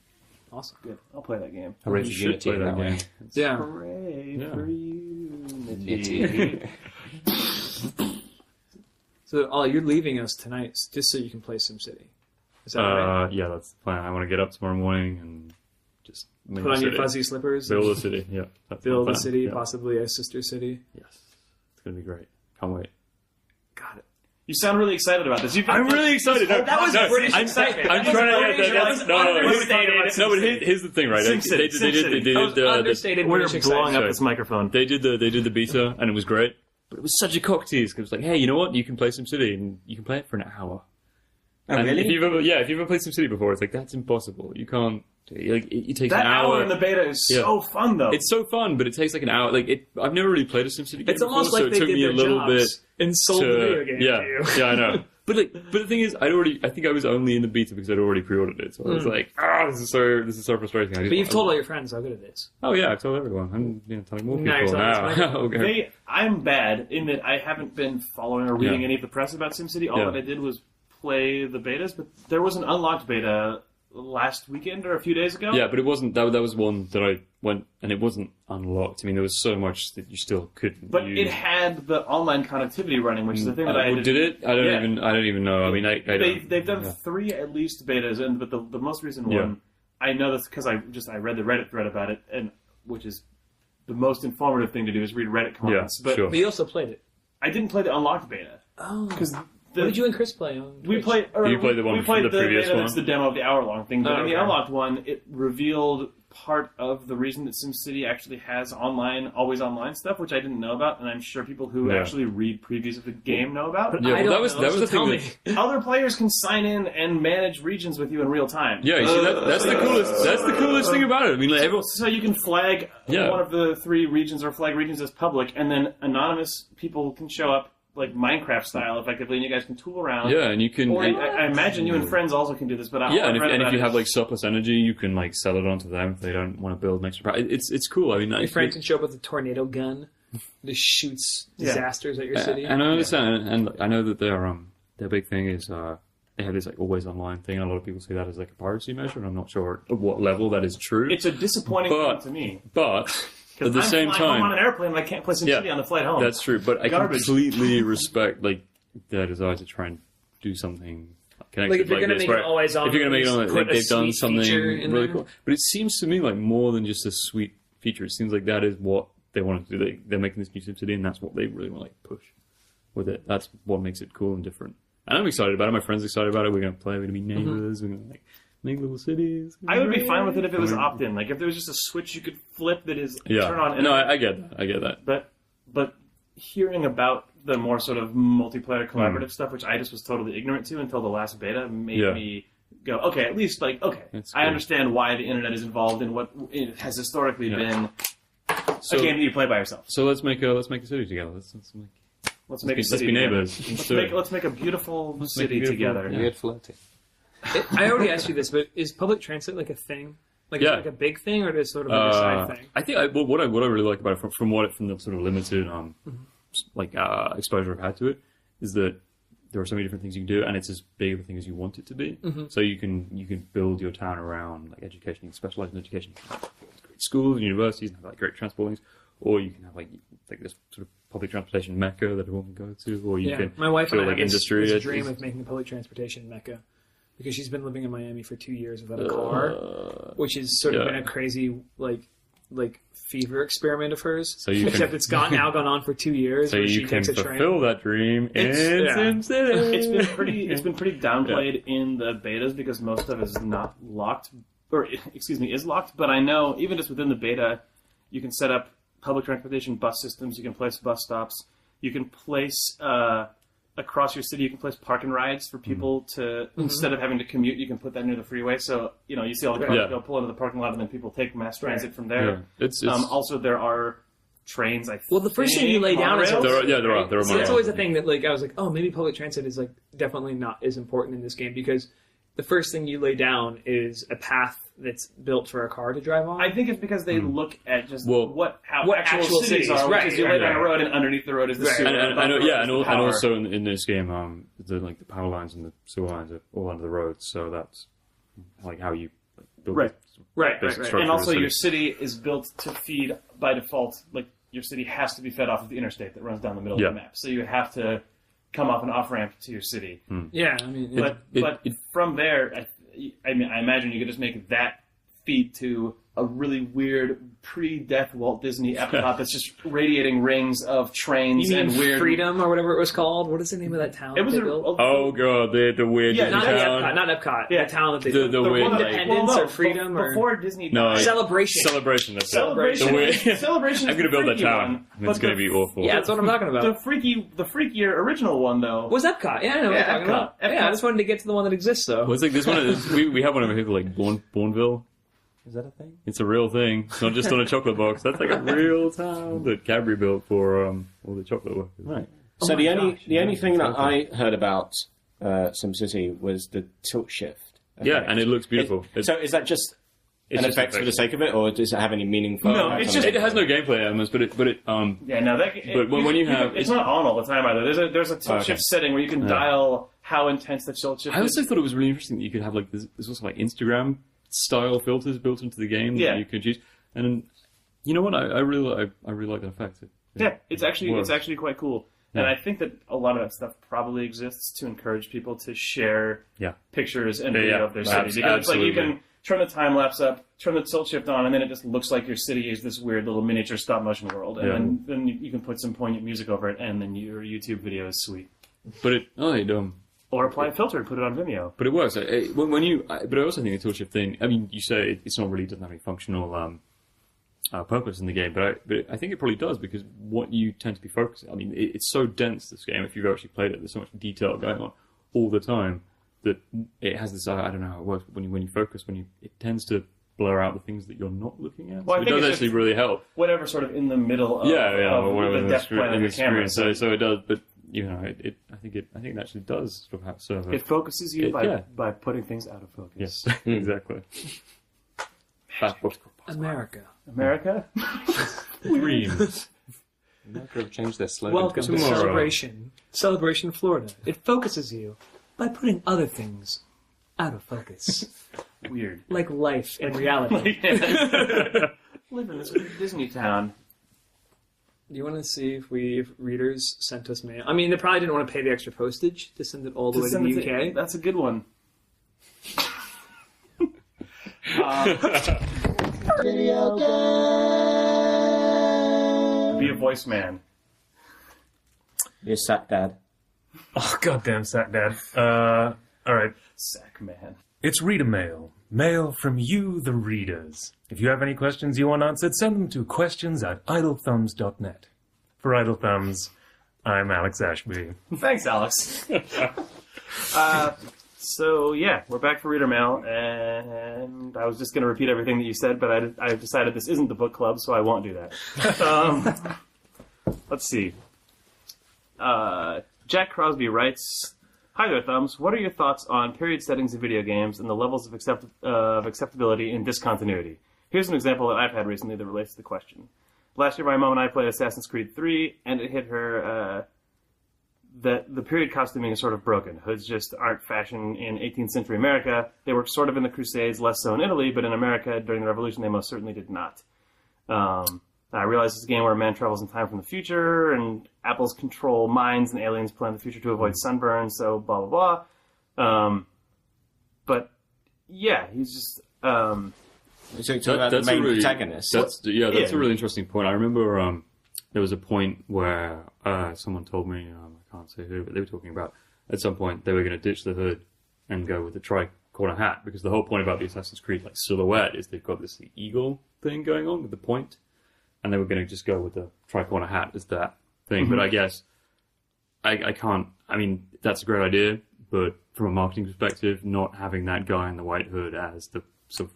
Awesome. Good. I'll play that game. Hooray for You should Unity play that that way. game. Yeah. Hooray for Unity. So, Ollie, you're leaving us tonight just so you can play SimCity. Is that right? Yeah, that's the plan. I want to get up tomorrow morning and just Put on your fuzzy slippers. build a city. Yeah, that's Build the a plan. city, Yeah. possibly a sister city. Yes, it's gonna be great. Can't wait. Got it. You sound really excited about this. I'm really excited. No, That was British excitement. I'm trying to get that. No, but here's the thing, right? They did Understated We're British blowing excitement. up this microphone. They did the beta, and it was great. But it was such a cock tease because it was like, hey, you know what? You can play SimCity, and you can play it for an hour. Oh, and really? If you've ever played SimCity before, it's like that's impossible. You can't. Like it takes That an hour. hour in the beta is so fun, though. It's so fun, but it takes like an hour. I've never really played a SimCity game It's before, almost so like it they took did me their a little bit jobs and sold the video game to you. Yeah, I know. But the thing is, I think I was only in the beta because I'd already pre-ordered it. So I was like, this is so frustrating. But you've told all your friends how good it is. Oh yeah, I've told everyone. I'm telling more Now you're people telling now. Okay. I'm bad in that I haven't been following or reading any of the press about SimCity. All that I did was play the betas, but there was an unlocked beta last weekend or a few days ago. Yeah, but it wasn't. That was one that I went, and it wasn't unlocked. I mean, there was so much that you still couldn't. But use. it had the online connectivity running, which is the thing that I did it? I don't even know. I mean, they've done 3 at least betas, but the most recent one, I know this because I read the Reddit thread about it, and which is the most informative thing to do is read Reddit comments. Yeah, but But you also played it. I didn't play the unlocked beta. Oh. Because what did you and Chris play on? We played. You played the one we played from the previous beta one? That's the demo of the hour-long thing. But in the okay. unlocked one, it revealed part of the reason that SimCity actually has always online stuff, which I didn't know about, and I'm sure people who actually read previews of the game know about. Yeah, well, that was the thing. Other players can sign in and manage regions with you in real time. Yeah, you see, that's the coolest. That's the coolest thing about it. I mean, like everyone. So you can flag one of the 3 regions or flag regions as public, and then anonymous people can show up. Like Minecraft style, effectively, and you guys can tool around. Yeah, and you can. Or I imagine you and friends also can do this, but and if you have like surplus energy, you can like sell it onto them if they don't want to build an extra. It's cool. I mean, your friends can show up with a tornado gun. just shoots disasters at your city. And I understand, and I know that their big thing is they have this like always online thing. And a lot of people see that as like a piracy measure, and I'm not sure at what level that is true. It's a disappointing thing to me. But at the same time, I'm on an airplane and I can't play SimCity on the flight home. That's true, but I completely respect like their desire to try and do something connected if you're like going to make it always on, if you're going to make it on, like they've done something really there. cool. But it seems to me like more than just a sweet feature. It seems like that is what they want to do. They're making this new SimCity, and that's what they really want to like push with it. That's what makes it cool and different. And I'm excited about it. My friend's excited about it. We're going to play. We're going to be neighbors. We're going to like make little cities. I would be fine with it if it was opt-in. Like if there was just a switch you could flip that is turn on. No, I get that. I get that. But hearing about the more sort of multiplayer collaborative stuff, which I just was totally ignorant to until the last beta, made me go, okay, at least like, okay, I understand why the internet is involved in what it has historically been a game that you play by yourself. So let's make a city together. Let's make a city Let's be neighbors. Let's make a beautiful city together. Weird floating. I already asked you this, but is public transit like a thing? Like, is it like a big thing, or is it sort of like a side thing? I think what I really like about it, from the sort of limited exposure I've had to it, is that there are so many different things you can do, and it's as big of a thing as you want it to be. Mm-hmm. So you can build your town around like education. You can specialize in education. You can have great schools and universities, and have like great transport links, or you can have like this sort of public transportation mecca that everyone can go to, or you can my wife and I like have industry. This dream of making a public transportation mecca. Because she's been living in Miami for 2 years without a car, which has sort of been a crazy like fever experiment of hers. So except it's now gone on for 2 years. So you can fulfill that dream in SimCity. It's been pretty downplayed in the betas because most of it is not locked, or is locked. But I know even just within the beta, you can set up public transportation bus systems. You can place bus stops. You can place. Across your city, you can place park and rides for people to, instead of having to commute, you can put that near the freeway. So, you see all the cars go pull into the parking lot and then people take mass transit from there. Yeah. It's also, there are trains, Well, the first thing you lay down is... There are so that's always the thing that, I was like, oh, maybe public transit is, definitely not as important in this game because the first thing you lay down is a path that's built for a car to drive on. I think it's because they look at just what actual cities are. Right, because you lay down a road and underneath the road is the sewer. And also in this game, the power lines and the sewer lines are all under the road, so that's like how you build. Right. And also, your city is built to feed by default. Like your city has to be fed off of the interstate that runs down the middle of the map, so you have to come off an off ramp to your city. Yeah, I mean, but from there, I imagine you could just make that feat to a really weird pre-death Walt Disney Epcot that's just radiating rings of trains and weird Freedom or whatever it was called. What is the name of that town? It was the weird Disney town. Not Epcot. Yeah, the town that they built. The weird Independence or Freedom before Disney. Celebration. That's Celebration. Celebration. I'm going to build that town. It's going to be awful. Yeah, that's what I'm talking about. The freakier original one though was Epcot. Yeah, I know what you're talking about. Yeah, I just wanted to get to the one that exists though. Well, it's like this one. We have one over here called like Bourneville. Is that a thing? It's a real thing. It's not just on a chocolate box. That's like a real town that Cadbury built for all the chocolate workers. Right. So the only thing that I heard about SimCity was the tilt shift effect. Yeah, and it looks beautiful. So is that just an effect for the sake of it, or does it have any meaningful? No, it's just it has no gameplay elements, but it. When you have, it's not on all the time either. There's a tilt shift setting where you can dial how intense the tilt shift. I also thought it was really interesting that you could have like this also like Instagram style filters built into the game that you could use, and you know what? I really like that effect. It's actually quite cool. Yeah. And I think that a lot of that stuff probably exists to encourage people to share pictures and video of their city. Because it's like you can turn the time lapse up, turn the tilt shift on, and then it just looks like your city is this weird little miniature stop motion world. And then you can put some poignant music over it, and then your YouTube video is sweet. But or apply a filter and put it on Vimeo. But it works. But I also think the tilt shift thing. I mean, you say it's not really doesn't have any functional purpose in the game, but I think it probably does because what you tend to be focusing. I mean, it's so dense this game. If you've actually played it, there's so much detail going on all the time that it has this. I don't know how it works. But when you focus, it tends to blur out the things that you're not looking at. Well, so it does actually really help. Whatever sort of in the middle of the depth plan of the camera. So it does, but. I think it actually does sort of serve. It focuses you by putting things out of focus. Yes, exactly. America. America? Dreams. America have changed their slogan. Welcome to Celebration Florida. It focuses you by putting other things out of focus. Weird. Like life and reality. Live in this Disney town. Do you want to see if readers sent us mail? I mean, they probably didn't want to pay the extra postage to send it all the way to the UK. That's a good one. Video game. Be a voice man. Be a sack dad. Oh, goddamn sack dad. All right. Sack man. It's reader mail. Mail from you, the readers. If you have any questions you want answered, send them to questions@idlethumbs.net. For Idle Thumbs, I'm Alex Ashby. Thanks, Alex. So, yeah, we're back for reader mail, and I was just going to repeat everything that you said, but I've decided this isn't the book club, so I won't do that. Let's see. Jack Crosby writes, "Hi there, Thumbs. What are your thoughts on period settings in video games and the levels of acceptability and discontinuity? Here's an example that I've had recently that relates to the question. Last year, my mom and I played Assassin's Creed 3, and it hit her that the period costuming is sort of broken. Hoods just aren't fashion in 18th century America. They worked sort of in the Crusades, less so in Italy, but in America during the Revolution, they most certainly did not. I realize it's a game where a man travels in time from the future, and apples control minds, and aliens plan the future to avoid sunburn, so blah, blah, blah. But, yeah, he's just... So you're talking about the main protagonist. That's a really interesting point. I remember there was a point where someone told me, I can't say who, but they were talking about at some point they were going to ditch the hood and go with the tri-corner hat, because the whole point about the Assassin's Creed silhouette is they've got this eagle thing going on with the point, and they were going to just go with the tri-corner hat as that thing. Mm-hmm. But I guess I can't. I mean, that's a great idea, but from a marketing perspective, not having that guy in the white hood as the sort of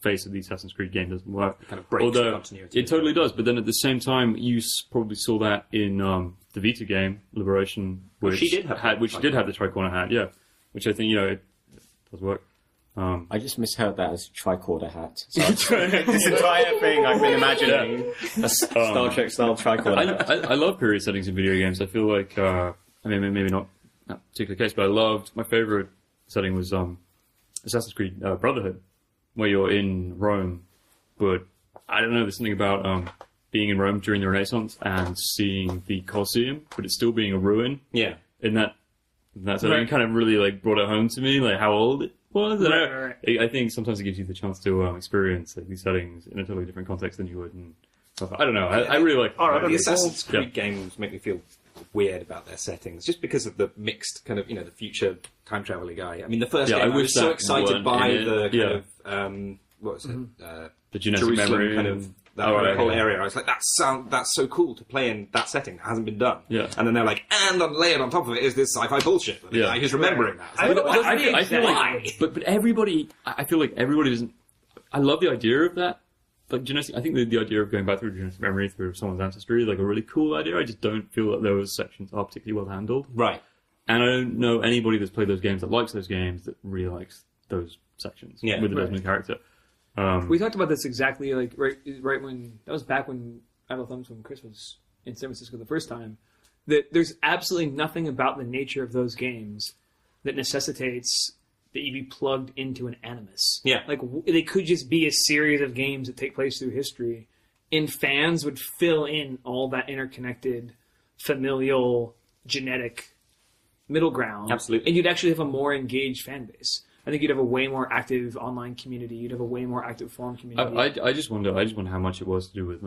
face of the Assassin's Creed game doesn't work. It kind of breaks the continuity. It totally does, but then at the same time, you probably saw that in the Vita game, Liberation, which did have the tri-corner hat, yeah. Which I think, it does work. I just misheard that as tricorder hat. So this entire thing I've been imagining a Star Trek style tricorder hat. I love period settings in video games. I feel like, maybe not that particular case, but my favorite setting was Assassin's Creed Brotherhood, where you're in Rome, but I don't know, there's something about being in Rome during the Renaissance and seeing the Colosseum, but it's still being a ruin. Yeah. In that setting, kind of really brought it home to me, how old it was. Right. I think sometimes it gives you the chance to experience these settings in a totally different context than you would. And stuff. I don't know. I really like the Assassin's Creed games make me feel weird about their settings, just because of the mixed kind of, the future time travel guy. I mean, the first game, I was so excited by the kind of, what was it? The genetic Jerusalem memory kind of that whole area. I was like, that's so cool to play in that setting. It hasn't been done. Yeah. And then they're like, and layered on top of it is this sci-fi bullshit. The guy who's remembering that. I feel like, but everybody, I feel like everybody doesn't. I love the idea of that. Like genetic, I think the idea of going back through genetic memory through someone's ancestry is a really cool idea. I just don't feel that those sections are particularly well handled. Right. And I don't know anybody that's played those games that likes those games that really likes those sections with the Desmond character. We talked about this exactly right when that was back when Idle Thumbs, when Chris was in San Francisco the first time. That there's absolutely nothing about the nature of those games that necessitates that you be plugged into an animus. Yeah. They could just be a series of games that take place through history, and fans would fill in all that interconnected, familial, genetic middle ground. Absolutely. And you'd actually have a more engaged fan base. I think you'd have a way more active online community. You'd have a way more active forum community. I just wonder how much it was to do with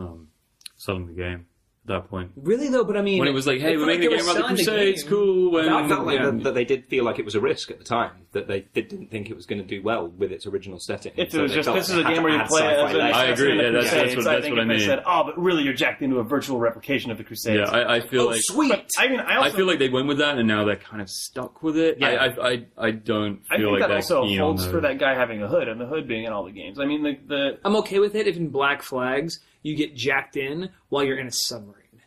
selling the game at that point. Really though, but I mean, when it was hey, we're making a game about the Crusades, cool. I felt that they did feel like it was a risk at the time, that they didn't think it was going to do well with its original setting. If it was just this is a game where you play as I agree. Yeah, that's what I mean. They said, but really you're jacked into a virtual replication of the Crusades. Yeah, I feel like sweet. But, I feel like they went with that, and now they're kind of stuck with it. Yeah. I don't feel think like that they're also keen holds on for that guy having a hood, and the hood being in all the games. I mean, I'm okay with it if in Black Flags you get jacked in while you're in a submarine.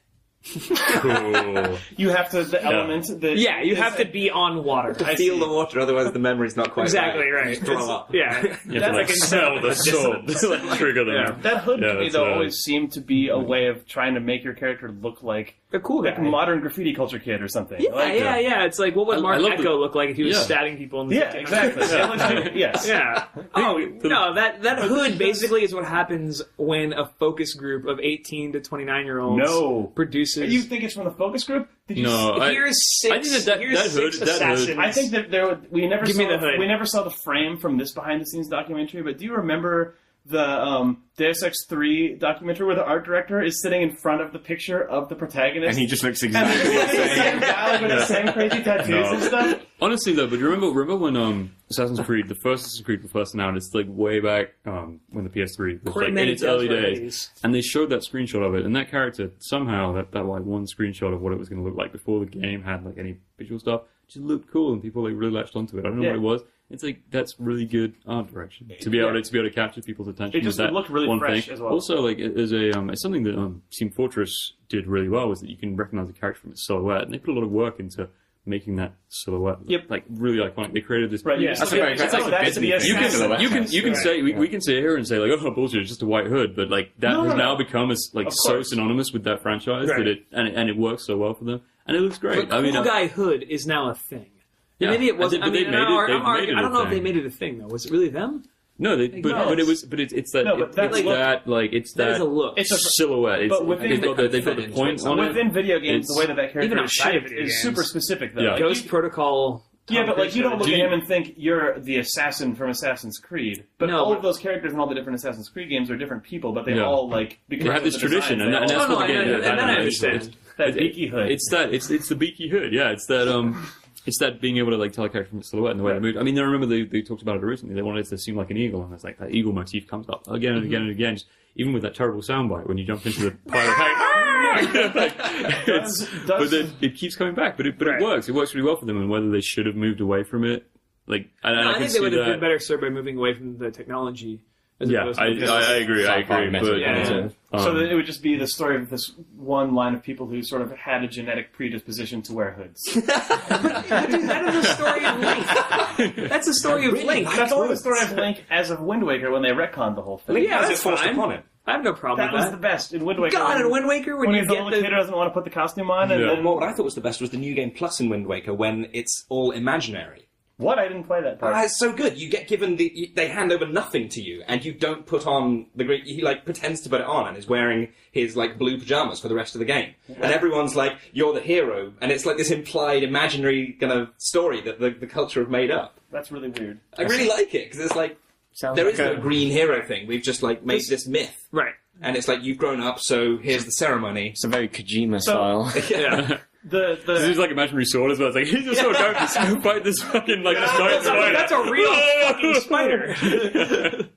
Cool. You have to element. Yeah, you have to be on water. To feel the water, otherwise the memory's not quite Exactly right. Throw up. Yeah. You have to like smell the sword to like trigger them. Yeah. That hood to me, that's, though, always seemed to be a way of trying to make your character look like A cool guy. a modern graffiti culture kid or something. Yeah, Like, yeah. It's like, what would Mark love Echo look like if he was Yeah. stabbing people in the Yeah, exactly. Yes. Yeah. Oh, no, that hood basically is what happens when a focus group of 18 to 29-year-olds No. produces... You think it's from the focus group? Did you No, Here's I think that here's hood, six that assassins. hood. I think that we never Give saw me the hood. we never saw the frame from this behind the scenes documentary. But do you remember the Deus Ex 3 documentary where the art director is sitting in front of the picture of the protagonist And he just looks and exactly it's the the same same. guy with the same crazy tattoos and stuff? Honestly, though, but remember when Assassin's Creed, the first Assassin's Creed was first announced, it's like way back when the PS3 was like in its early days, and they showed that screenshot of it, and that character somehow that like one screenshot of what it was going to look like before the game had like any visual stuff just looked cool, and people like really latched onto it. I don't know what it was. It's like that's really good art direction to be able to capture people's attention. It just with that looked really one fresh thing. as well. Also, like as it's something that Team Fortress did really well was that you can recognize the character from its silhouette, and they put a lot of work into making that silhouette like really iconic. They created this. Right, Yeah. That's a very It's like, that's the You assassin. can say we can sit here and say like, oh bullshit, it's just a white hood, but like that has now become as like Of so course. synonymous with that franchise Right. that it works so well for them, and it looks great. But cool guy hood is now a thing. Yeah. Maybe it wasn't. But they made it. They've made it I don't a know if they thing. made it a thing though. Was it really them? No, no. it's that. No, but that's it's look. that like it's That that is a look. It's a silhouette. It's, but within they've got the fit point into on it. Within video games, It's- the way that even character is outside of shaped video is games. super specific, though. Yeah. Like, Ghost Protocol. yeah, but like you don't look Do at you- him and think you're the assassin from Assassin's Creed. But No, all but- of those characters in all the different Assassin's Creed games are different people, but they Yeah. all like because They have of this the tradition, designs, and they that's all- what the game. and then I understand. It's that beaky hood. It's the beaky hood. Yeah, it's that It's that being able to like tell a character from its silhouette and the way they move. I mean, I remember they talked about it recently. They wanted it to seem like an eagle, and it's like that eagle motif comes up again and again and again. Just, even with that terrible soundbite when you jump into the pirate but then it keeps coming back. But it works. It works really well for them. And whether they should have moved away from it, like I I can think see they would have that. been better served by moving away from the technology. As Yeah, opposed I to agree. Sci-fi meta, But yeah. So that it would just be the story of this one line of people who sort of had a genetic predisposition to wear hoods. that is the story of Link. That's the story of Link. That's only the story of Link as of Wind Waker when they retconned the whole thing. Yeah, Has that's it forced fine. upon it? I have no problem That with was that. the best in Wind Waker. God, in Wind Waker, when when you the get little kid doesn't want to put the costume on, and Yeah. then What I thought was the best was the New Game Plus in Wind Waker when it's all imaginary. what? I didn't play that part. It's so good. You get given they hand over nothing to you, and you don't put on the green. He like pretends to put it on and is wearing his like blue pajamas for the rest of the game. And everyone's like, "You're the hero," and it's like this implied imaginary kind of story that the culture have made up. That's really weird. I really like it because it's like Sounds there like is no green hero thing. We've just like made this myth, Right. and it's like you've grown up, so here's the ceremony. It's a very Kojima style. Yeah. The This is like imaginary sword as well. It's like he's just so dope. He's going to fight this fucking like this giant spider. That's a real fucking spider.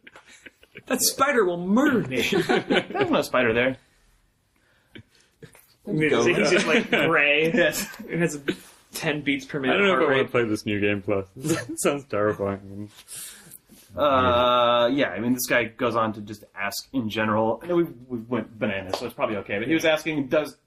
That spider will murder me. there's no spider there. He's just like gray. Yes. It has 10 beats per I minute don't know if heart I want rate. to play this new game plus. It sounds terrifying. Yeah, I mean, this guy goes on to just ask in general. I know we went bananas, so it's probably okay. But he was asking, does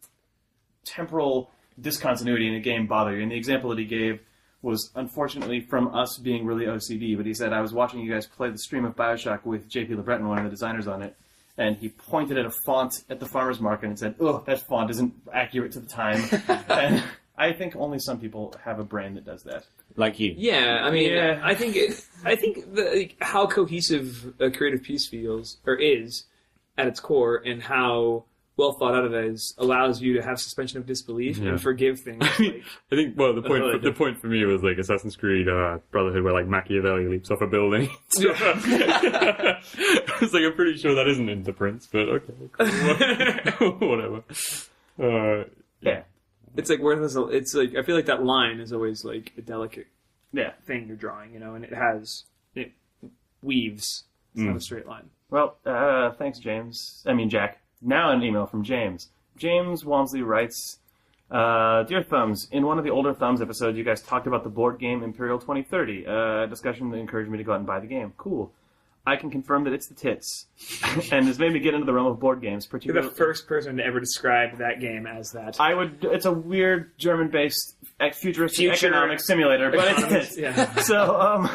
temporal discontinuity in a game bother you? And the example that he gave was, unfortunately, from us being really OCD. But he said, I was watching you guys play the stream of Bioshock with JP LeBreton, one of the designers on it, and he pointed at a font at the farmer's market and said, "Oh, that font isn't accurate to the time." And I think only some people have a brain that does that. Like you. Yeah, I mean, Yeah. I think how cohesive a creative piece feels or is at its core, and how well thought out it is, allows you to have suspension of disbelief Yeah. and forgive things. Like, I think the point for me was like Assassin's Creed Brotherhood, where like Machiavelli leaps off a building. I was like, I'm pretty sure that isn't in the Prince, but okay, cool. Whatever. Yeah. it's like it's like I feel like that line is always like a delicate Yeah. thing you're drawing, and it weaves. It's not a straight line. Well, thanks, James. I mean, Jack. Now an email from James. James Walmsley writes, Dear Thumbs, in one of the older Thumbs episodes, you guys talked about the board game Imperial 2030, a discussion that encouraged me to go out and buy the game. Cool. I can confirm that it's the tits, and has made me get into the realm of board games. You're Particularly, the first person to ever describe that game as that. I would. It's a weird German-based futuristic economic simulator, but it's tits. Yeah. So,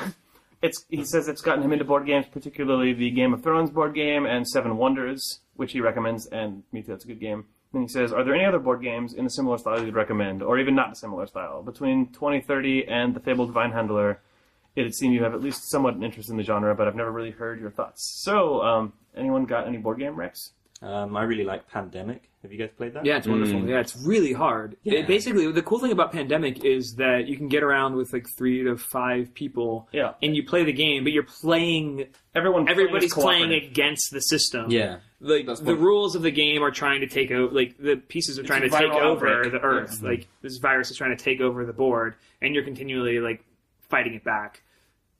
he says it's gotten him into board games, particularly the Game of Thrones board game and Seven Wonders, which he recommends, and me too, that's a good game. And he says, are there any other board games in a similar style you'd recommend, or even not a similar style? Between 2030 and The Fabled Vine Handler, it'd seem you have at least somewhat an interest in the genre, but I've never really heard your thoughts. So, anyone got any board game recs? I really like Pandemic. Have you guys played that? Yeah, it's wonderful. Yeah, it's really hard. Yeah. Basically, the cool thing about Pandemic is that you can get around with like 3 to 5 people, and you play the game, but you're playing. Everybody's playing against the system. Yeah, like the rules of the game are trying to take over. Like the pieces are trying to take over the Earth. Yeah. Like this virus is trying to take over the board, and you're continually like fighting it back.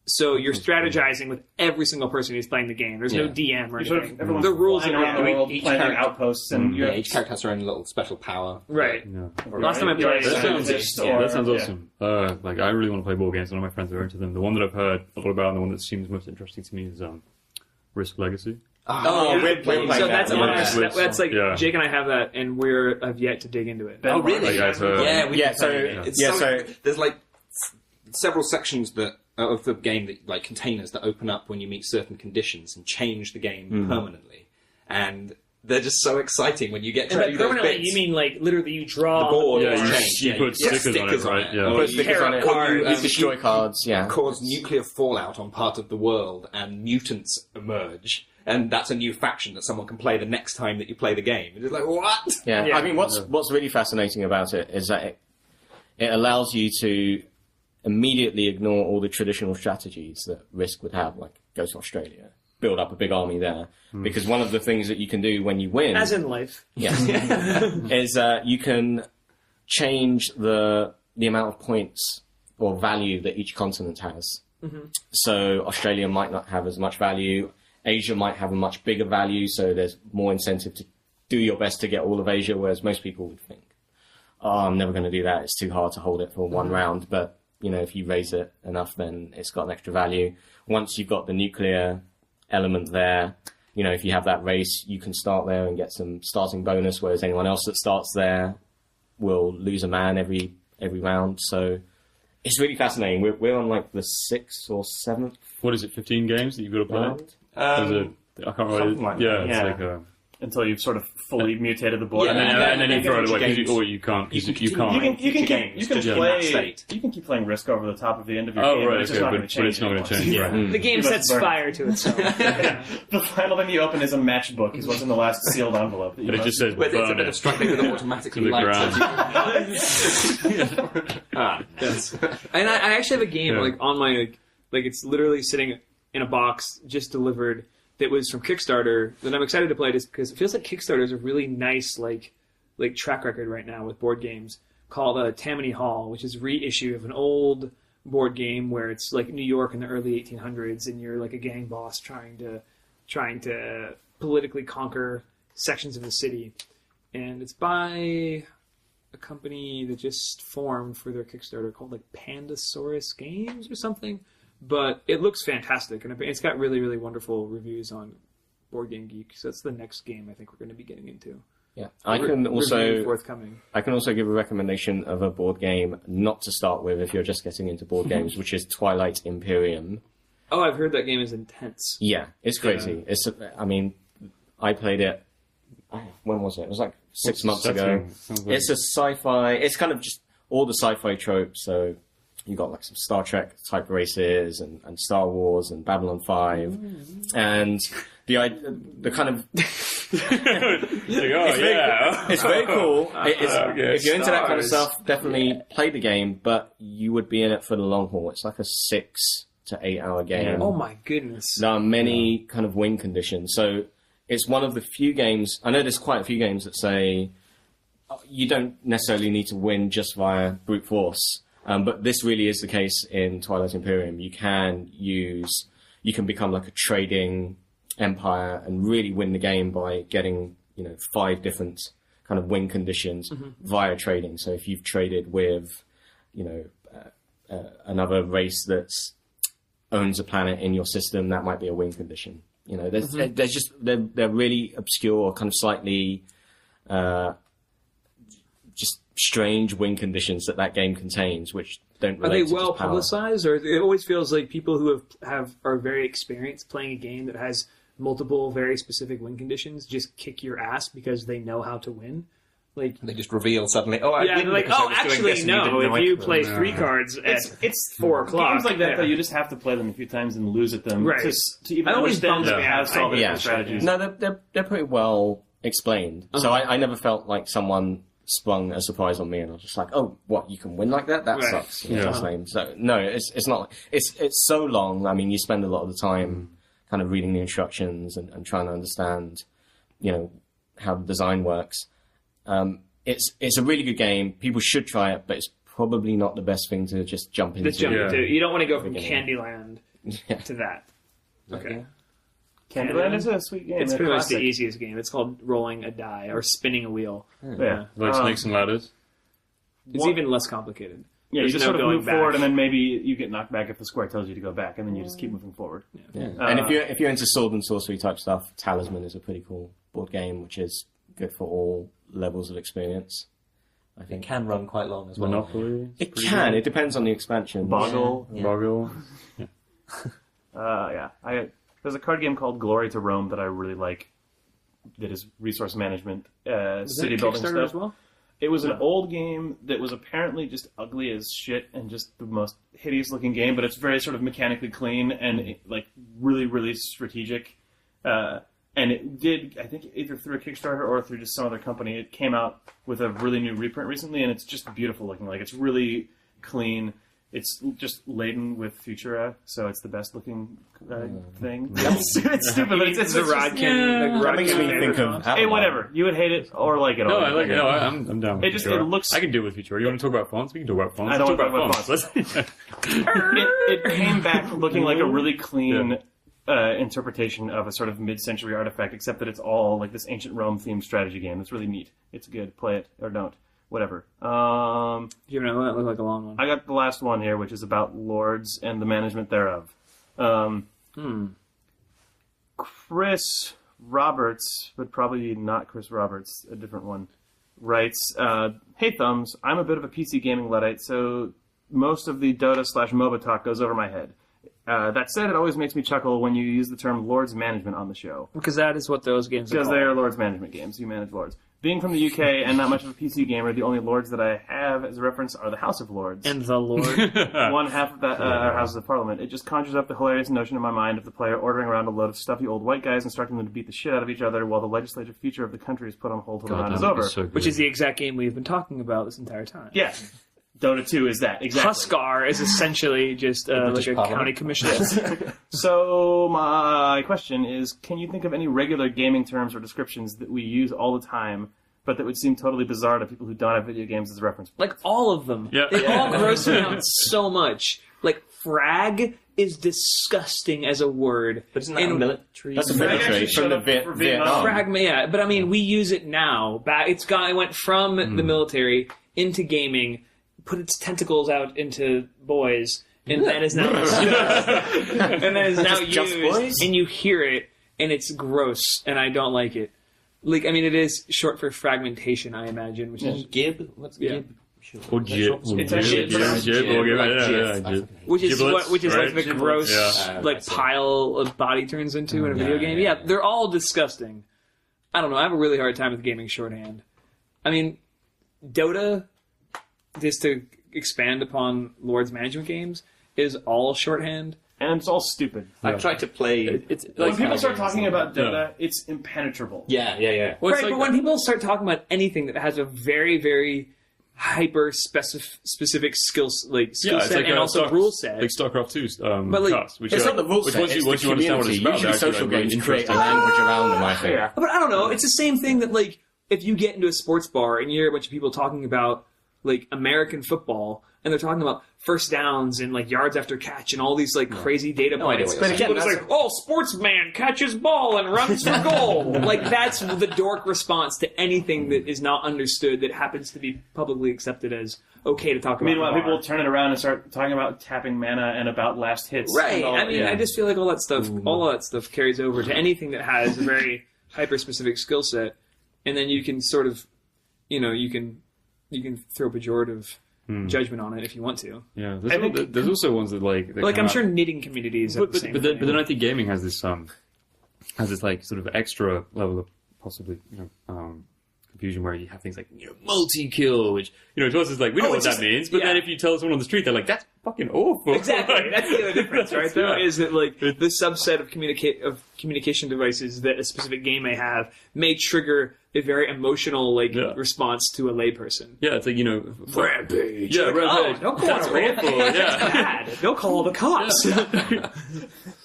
So you're strategizing with every single person who's playing the game. There's no DM or anything. The rules are around the world, playing outposts, and each character has their own little special power. Right. Yeah. Last time I played, that sounds awesome. Like I really want to play board games. None of my friends are into them. The one that I've heard a lot about, and the one that seems most interesting to me, is Risk Legacy. We're playing that. That's like Jake and I have that, and have yet to dig into it. Oh, really? So there's like several sections of the game that like containers that open up when you meet certain conditions and change the game permanently, and they're just so exciting when you get to do those bits. You mean like literally you draw the board? You put stickers on it, right? Yeah. Put stickers on it. You destroy cards. Yeah. Cause nuclear fallout on part of the world, and mutants emerge. And that's a new faction that someone can play the next time that you play the game. It's like, what? Yeah. I mean, what's really fascinating about it is that it allows you to immediately ignore all the traditional strategies that Risk would have, like go to Australia, build up a big army there. Because one of the things that you can do when you win... As in life. Yes. is you can change the amount of points or value that each continent has. Mm-hmm. So Australia might not have as much value. Asia might have a much bigger value, so there's more incentive to do your best to get all of Asia, whereas most people would think, I'm never going to do that. It's too hard to hold it for one round. But, if you raise it enough, then it's got an extra value. Once you've got the nuclear element there, if you have that race, you can start there and get some starting bonus, whereas anyone else that starts there will lose a man every round. So it's really fascinating. We're on like the 6th or 7th. What is it, 15 games that you've got to play? Round? I can't remember. It's like until you've sort of fully mutated the board, and then you throw it away because you can't. You can keep playing Risk over the top of the end of your game. Right, but it's not going to change. Right. The game sets fire to itself. The final thing you open is a matchbook. Is what's in the last sealed envelope. But it just says burn it's a bit of struggling with automatically lights. And I actually have a game like on my it's literally sitting in a box just delivered. That was from Kickstarter that I'm excited to play just because it feels like Kickstarter is a really nice like track record right now with board games called Tammany Hall, which is a reissue of an old board game where it's like New York in the early 1800s and you're like a gang boss trying to politically conquer sections of the city, and it's by a company that just formed for their Kickstarter called like Pandasaurus Games or something. But it looks fantastic, and it's got really, really wonderful reviews on Board Game Geek. So that's the next game I think we're going to be getting into. Yeah, I can also forthcoming. I can also give a recommendation of a board game not to start with if you're just getting into board games, which is Twilight Imperium. Oh, I've heard that game is intense. Yeah, it's crazy. I played it. When was it? It was like 6 months ago. It's a sci-fi. It's kind of just all the sci-fi tropes. So. You got like some Star Trek type races and Star Wars and Babylon 5 and the kind of it's very cool. If you're into that kind of stuff, definitely play the game, but you would be in it for the long haul. It's like a 6 to 8 hour game. Oh my goodness! There are many kind of win conditions, so it's one of the few games. I know there's quite a few games that say you don't necessarily need to win just via brute force. But this really is the case in Twilight Imperium. You can become like a trading empire and really win the game by getting, 5 different kind of win conditions via trading. So if you've traded with, another race that's owns a planet in your system, that might be a win condition. You know, there's just they're really obscure, kind of slightly just strange win conditions that game contains, which don't relate Are they to well just power. publicized, or it always feels like people who are very experienced playing a game that has multiple very specific win conditions just kick your ass because they know how to win? Like They just reveal suddenly, oh, I yeah, win they're like, because I oh, was doing actually, this and you no. didn't know If it." you play 3 cards at It's 4 o'clock, games like that, yeah. though, you just have to play them a few times and lose at them Right. to even I always understand bummed me how out. to solve I- different strategies. No, they're pretty well explained. So I never felt like someone sprung a surprise on me, and I was just like, "Oh, what? You can win like that? That Right. sucks." Yeah. That's lame. So no, it's not. It's so long. I mean, you spend a lot of the time kind of reading the instructions and trying to understand, you know, how the design works. It's a really good game. People should try it, but it's probably not the best thing to just jump into. Just jump Yeah. into. You don't want to go from Beginning. Candyland Yeah. to that. Okay. Candyland is a sweet game. It's a pretty much the classic. easiest game. It's called rolling a die or spinning a wheel. Yeah. Like Snakes and Ladders. It's even less complicated. Yeah, you There's just no sort of going move back. forward, and then maybe you get knocked back if the square tells you to go back, and then you just keep moving forward. Yeah. And if you're into sword and sorcery type stuff, Talisman is a pretty cool board game, which is good for all levels of experience. I It think can run quite long as well. Monopoly. it can. It depends on the expansion. Boggle. Yeah. Boggle. There's a card game called Glory to Rome that I really like. That is resource management, Is city that building Kickstarter stuff. as well? It was an old game that was apparently just ugly as shit and just the most hideous looking game, but it's very sort of mechanically clean and like really, really strategic. And it did, I think, either through a Kickstarter or through just some other company. It came out with a really new reprint recently, and it's just beautiful looking. Like, it's really clean. It's just laden with Futura, so it's the best looking thing. It's stupid, but it's the Rodkin. That makes me think of Hey, whatever. You would hate it or like it. No, or I like it. No, I'm down. It just- it looks- I can do it with Future. You want to talk about fonts? We can talk about fonts. I don't Let's want to talk talk about Let's- it came back looking like a really clean interpretation of a sort of mid-century artifact, except that it's all like this ancient Rome themed strategy game. It's really neat. It's good. Play it or don't. Whatever. Do you have another one? That looked like a long one. I got the last one here, which is about lords and the management thereof. Chris Roberts, but probably not Chris Roberts, a different one, writes, "Hey Thumbs, I'm a bit of a PC gaming Luddite, so most of the Dota/MOBA talk goes over my head. That said, it always makes me chuckle when you use the term Lords Management on the show. Because that is what those games are Because called. they are Lords Management games. You manage Lords. Being from the UK and not much of a PC gamer, the only Lords that I have as a reference are the House of Lords. And the Lord. One half of that are Houses of Parliament. It just conjures up the hilarious notion in my mind of the player ordering around a load of stuffy old white guys, instructing them to beat the shit out of each other while the legislative future of the country is put on hold till the round is over. Which is the exact game we've been talking about this entire time. Yeah. Dota 2 is that, exactly. Huskar is essentially just like a county commission. So my question is, can you think of any regular gaming terms or descriptions that we use all the time, but that would seem totally bizarre to people who don't have video games as a reference? Like all of them. Yeah. They all gross me out so much. Like frag is disgusting as a word. But isn't that a military? That's a Frag military actually from the showed up for Vietnam. Vietnam. Frag, yeah, but I mean, we use it now. It went from the military into gaming, put its tentacles out into boys, and that is now Just used, boys? and you hear it, and it's gross, and I don't like it. Like, I mean, it is short for fragmentation, I imagine, which is Gib? What's Yeah. Gib? Or Jib. It's actually pronounced Jib. Jib. which is Giblets, like right? the gross Yeah. like pile of body turns into in a video game. Yeah, they're all disgusting. I don't know. I have a really hard time with gaming shorthand. I mean, Dota, just to expand upon Lord's Management games, is all shorthand. And it's all stupid. I've tried to play. It's When like people start talking about Dota, Yeah. it's impenetrable. Yeah. Well, it's Right, like- but when people start talking about anything that has a very, very hyper specific skill Yeah, it's set like and also rule set. like StarCraft 2 But, like, cast, which It's are- not the rules which set, once you it's once the you understand what it's community. about, Usually they're actually, social like, really games create a interesting. language around them, I think. Yeah. But I don't know. It's the same thing that, like, if you get into a sports bar and you hear a bunch of people talking about, like, American football, and they're talking about first downs and like yards after catch and all these like crazy data points. But Again, it's like, sportsman catches ball and runs for goal. Like that's the dork response to anything that is not understood that happens to be publicly accepted as okay to talk about. Meanwhile, people turn it around and start talking about tapping mana and about last hits. Right. I just feel like all that stuff carries over to anything that has a very hyper specific skill set, and then you can sort of, you can throw pejorative judgment on it if you want to. Yeah, there's also ones that like I'm sure knitting communities have the same but thing. then I think gaming has this like sort of extra level of possibly confusion where you have things like multi-kill, which to us is like we know what that means, but then if you tell someone on the street, they're like, that's fucking awful. Exactly, that's the other difference, right? Though is that like the subset of communication devices that a specific game may have may trigger a very emotional response to a layperson. Yeah, it's like rampage. Yeah, rampage. Don't go on a rampage. That's bad. They'll call the cops.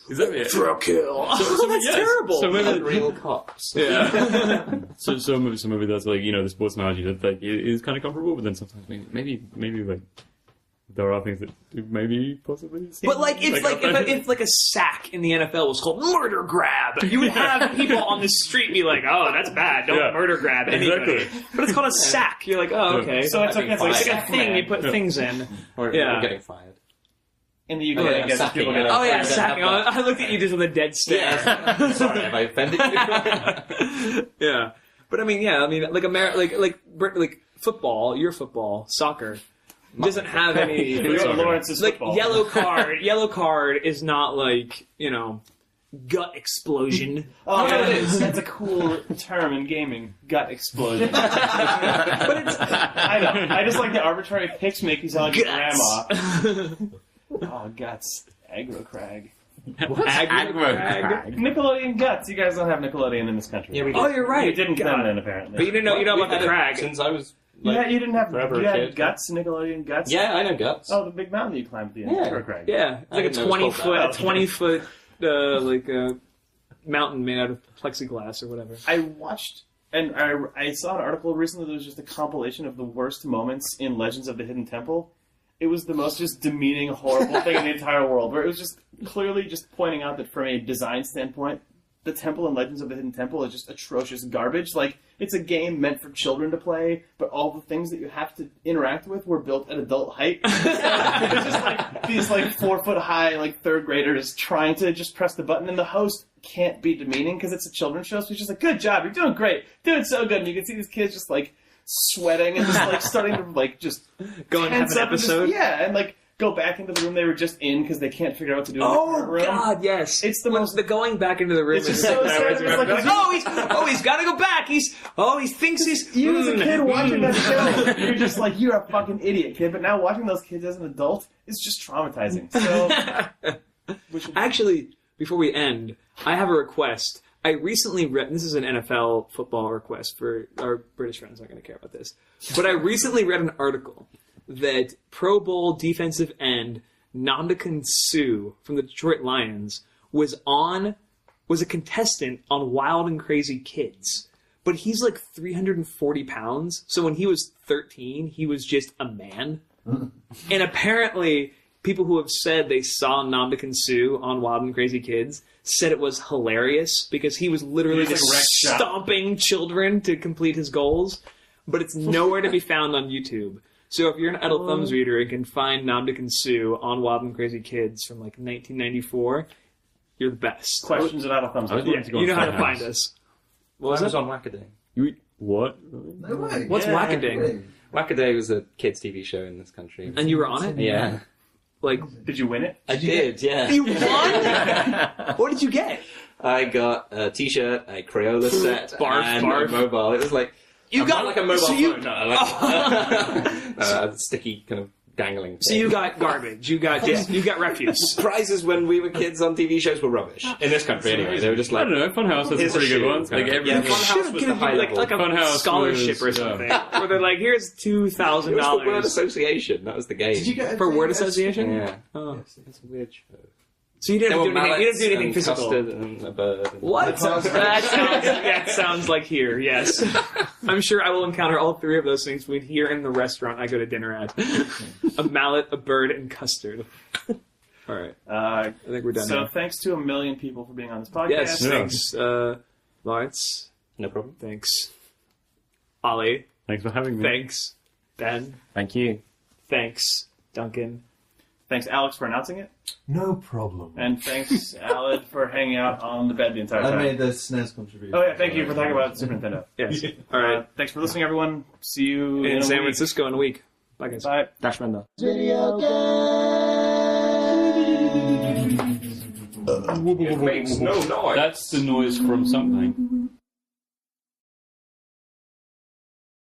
Exactly. Throw kill. That's terrible. So maybe real cops. Yeah. so maybe that's like the sports analogy that like is kind of comparable, but then sometimes maybe like there are things that maybe possibly. But like if a sack in the NFL was called murder grab, you would have people on the street be like, "Oh, that's bad. Don't murder grab anybody." Exactly. But it's called a sack. You're like, "Oh, okay." So it's okay. It's like a thing you put things in. Or getting fired. In the UK, I guess people get sacking. I looked at you just with a dead stare. Yeah. Sorry, have I offended you? Yeah, but like football, your football, soccer. Doesn't have any Lawrence's football. Yellow card is not like gut explosion. Oh, it is. That's a cool term in gaming. Gut explosion. But I know. I just like the arbitrary picks make you sound like your grandma. Oh, guts. Aggro crag. What? Aggro crag? Nickelodeon guts. You guys don't have Nickelodeon in this country. Yeah, we do. Oh, you're right. You didn't then, apparently. But you didn't know about the crag. Since I was you didn't have forever you a had kid. guts, Nickelodeon guts? Yeah, I know guts. Oh, the big mountain that you climbed at the end. Yeah. Crag. Yeah, it's like a 20 foot mountain made out of plexiglass or whatever. I watched and I saw an article recently that was just a compilation of the worst moments in Legends of the Hidden Temple. It was the most just demeaning, horrible thing in the entire world, where it was just clearly just pointing out that from a design standpoint, the temple in Legends of the Hidden Temple is just atrocious garbage. Like, it's a game meant for children to play, but all the things that you have to interact with were built at adult height. It's just like these 4 foot high third graders trying to just press the button, and the host can't be demeaning because it's a children's show. So he's just like, "Good job, you're doing great, doing so good." And you can see these kids just sweating and just starting to just go and have an episode. And go back into the room they were just in because they can't figure out what to do in the current room. Oh God, yes! It's the going back into the room. It's just so sad. He's got to go back. He thinks he's. You as a kid watching that show, you're just like, you're a fucking idiot, kid. But now watching those kids as an adult is just traumatizing. So, actually, before we end, I have a request. I recently read, this is an NFL football request for our British friends, aren't going to care about this, but I recently read an article that Pro Bowl defensive end Ndamukong Suh from the Detroit Lions was a contestant on Wild and Crazy Kids. But he's 340 pounds, so when he was 13, he was just a man. And apparently, people who have said they saw Ndamukong Suh on Wild and Crazy Kids said it was hilarious because he was literally just stomping children to complete his goals, but it's nowhere to be found on YouTube. So if you're an Idle Thumbs reader and can find Ndamukong Suh on Wild and Crazy Kids from 1994, you're the best. Questions at Idle Thumbs. You know how to find us. What was it? On Wackaday. What? No way. What's Wackaday? Wackaday was a kids' TV show in this country. And you were on it? Yeah. Did you win it? I did, yeah. You won? What did you get? I got a T-shirt, a Crayola set, and a mobile. It was you got a mobile phone. A sticky kind of dangling thing. So you got garbage. You got refuse. Prizes when we were kids on TV shows were rubbish. In this country, anyway. They were just I don't know. Funhouse has some pretty good ones. Funhouse was the high level. Like a Funhouse scholarship or something. Where they're like, here's $2,000. It was for word association. That was the game. Did you get for word association? Yeah. Oh. Yes, it's a weird show. So you didn't do anything. You didn't do anything physical. Custard and a bird. And What? That sounds like here. Yes, I'm sure I will encounter all three of those things between here and the restaurant I go to dinner at. A mallet, a bird, and custard. All right. I think we're done. So now. thanks to 1 million people for being on this podcast. Yes, thanks, Lawrence. No problem. Thanks, Ollie. Thanks for having me. Thanks, Ben. Thank you. Thanks, Duncan. Thanks, Alex, for announcing it. No problem. And thanks, Aled, for hanging out on the bed the entire I time. made the SNES contribution. Oh, yeah, thank you for talking about Super Nintendo. Yes. All right. Thanks for listening, everyone. See you In in a San week. Francisco in a week. Bye, guys. Bye. Dash Rendar. Video game. It makes no noise. That's the noise from something.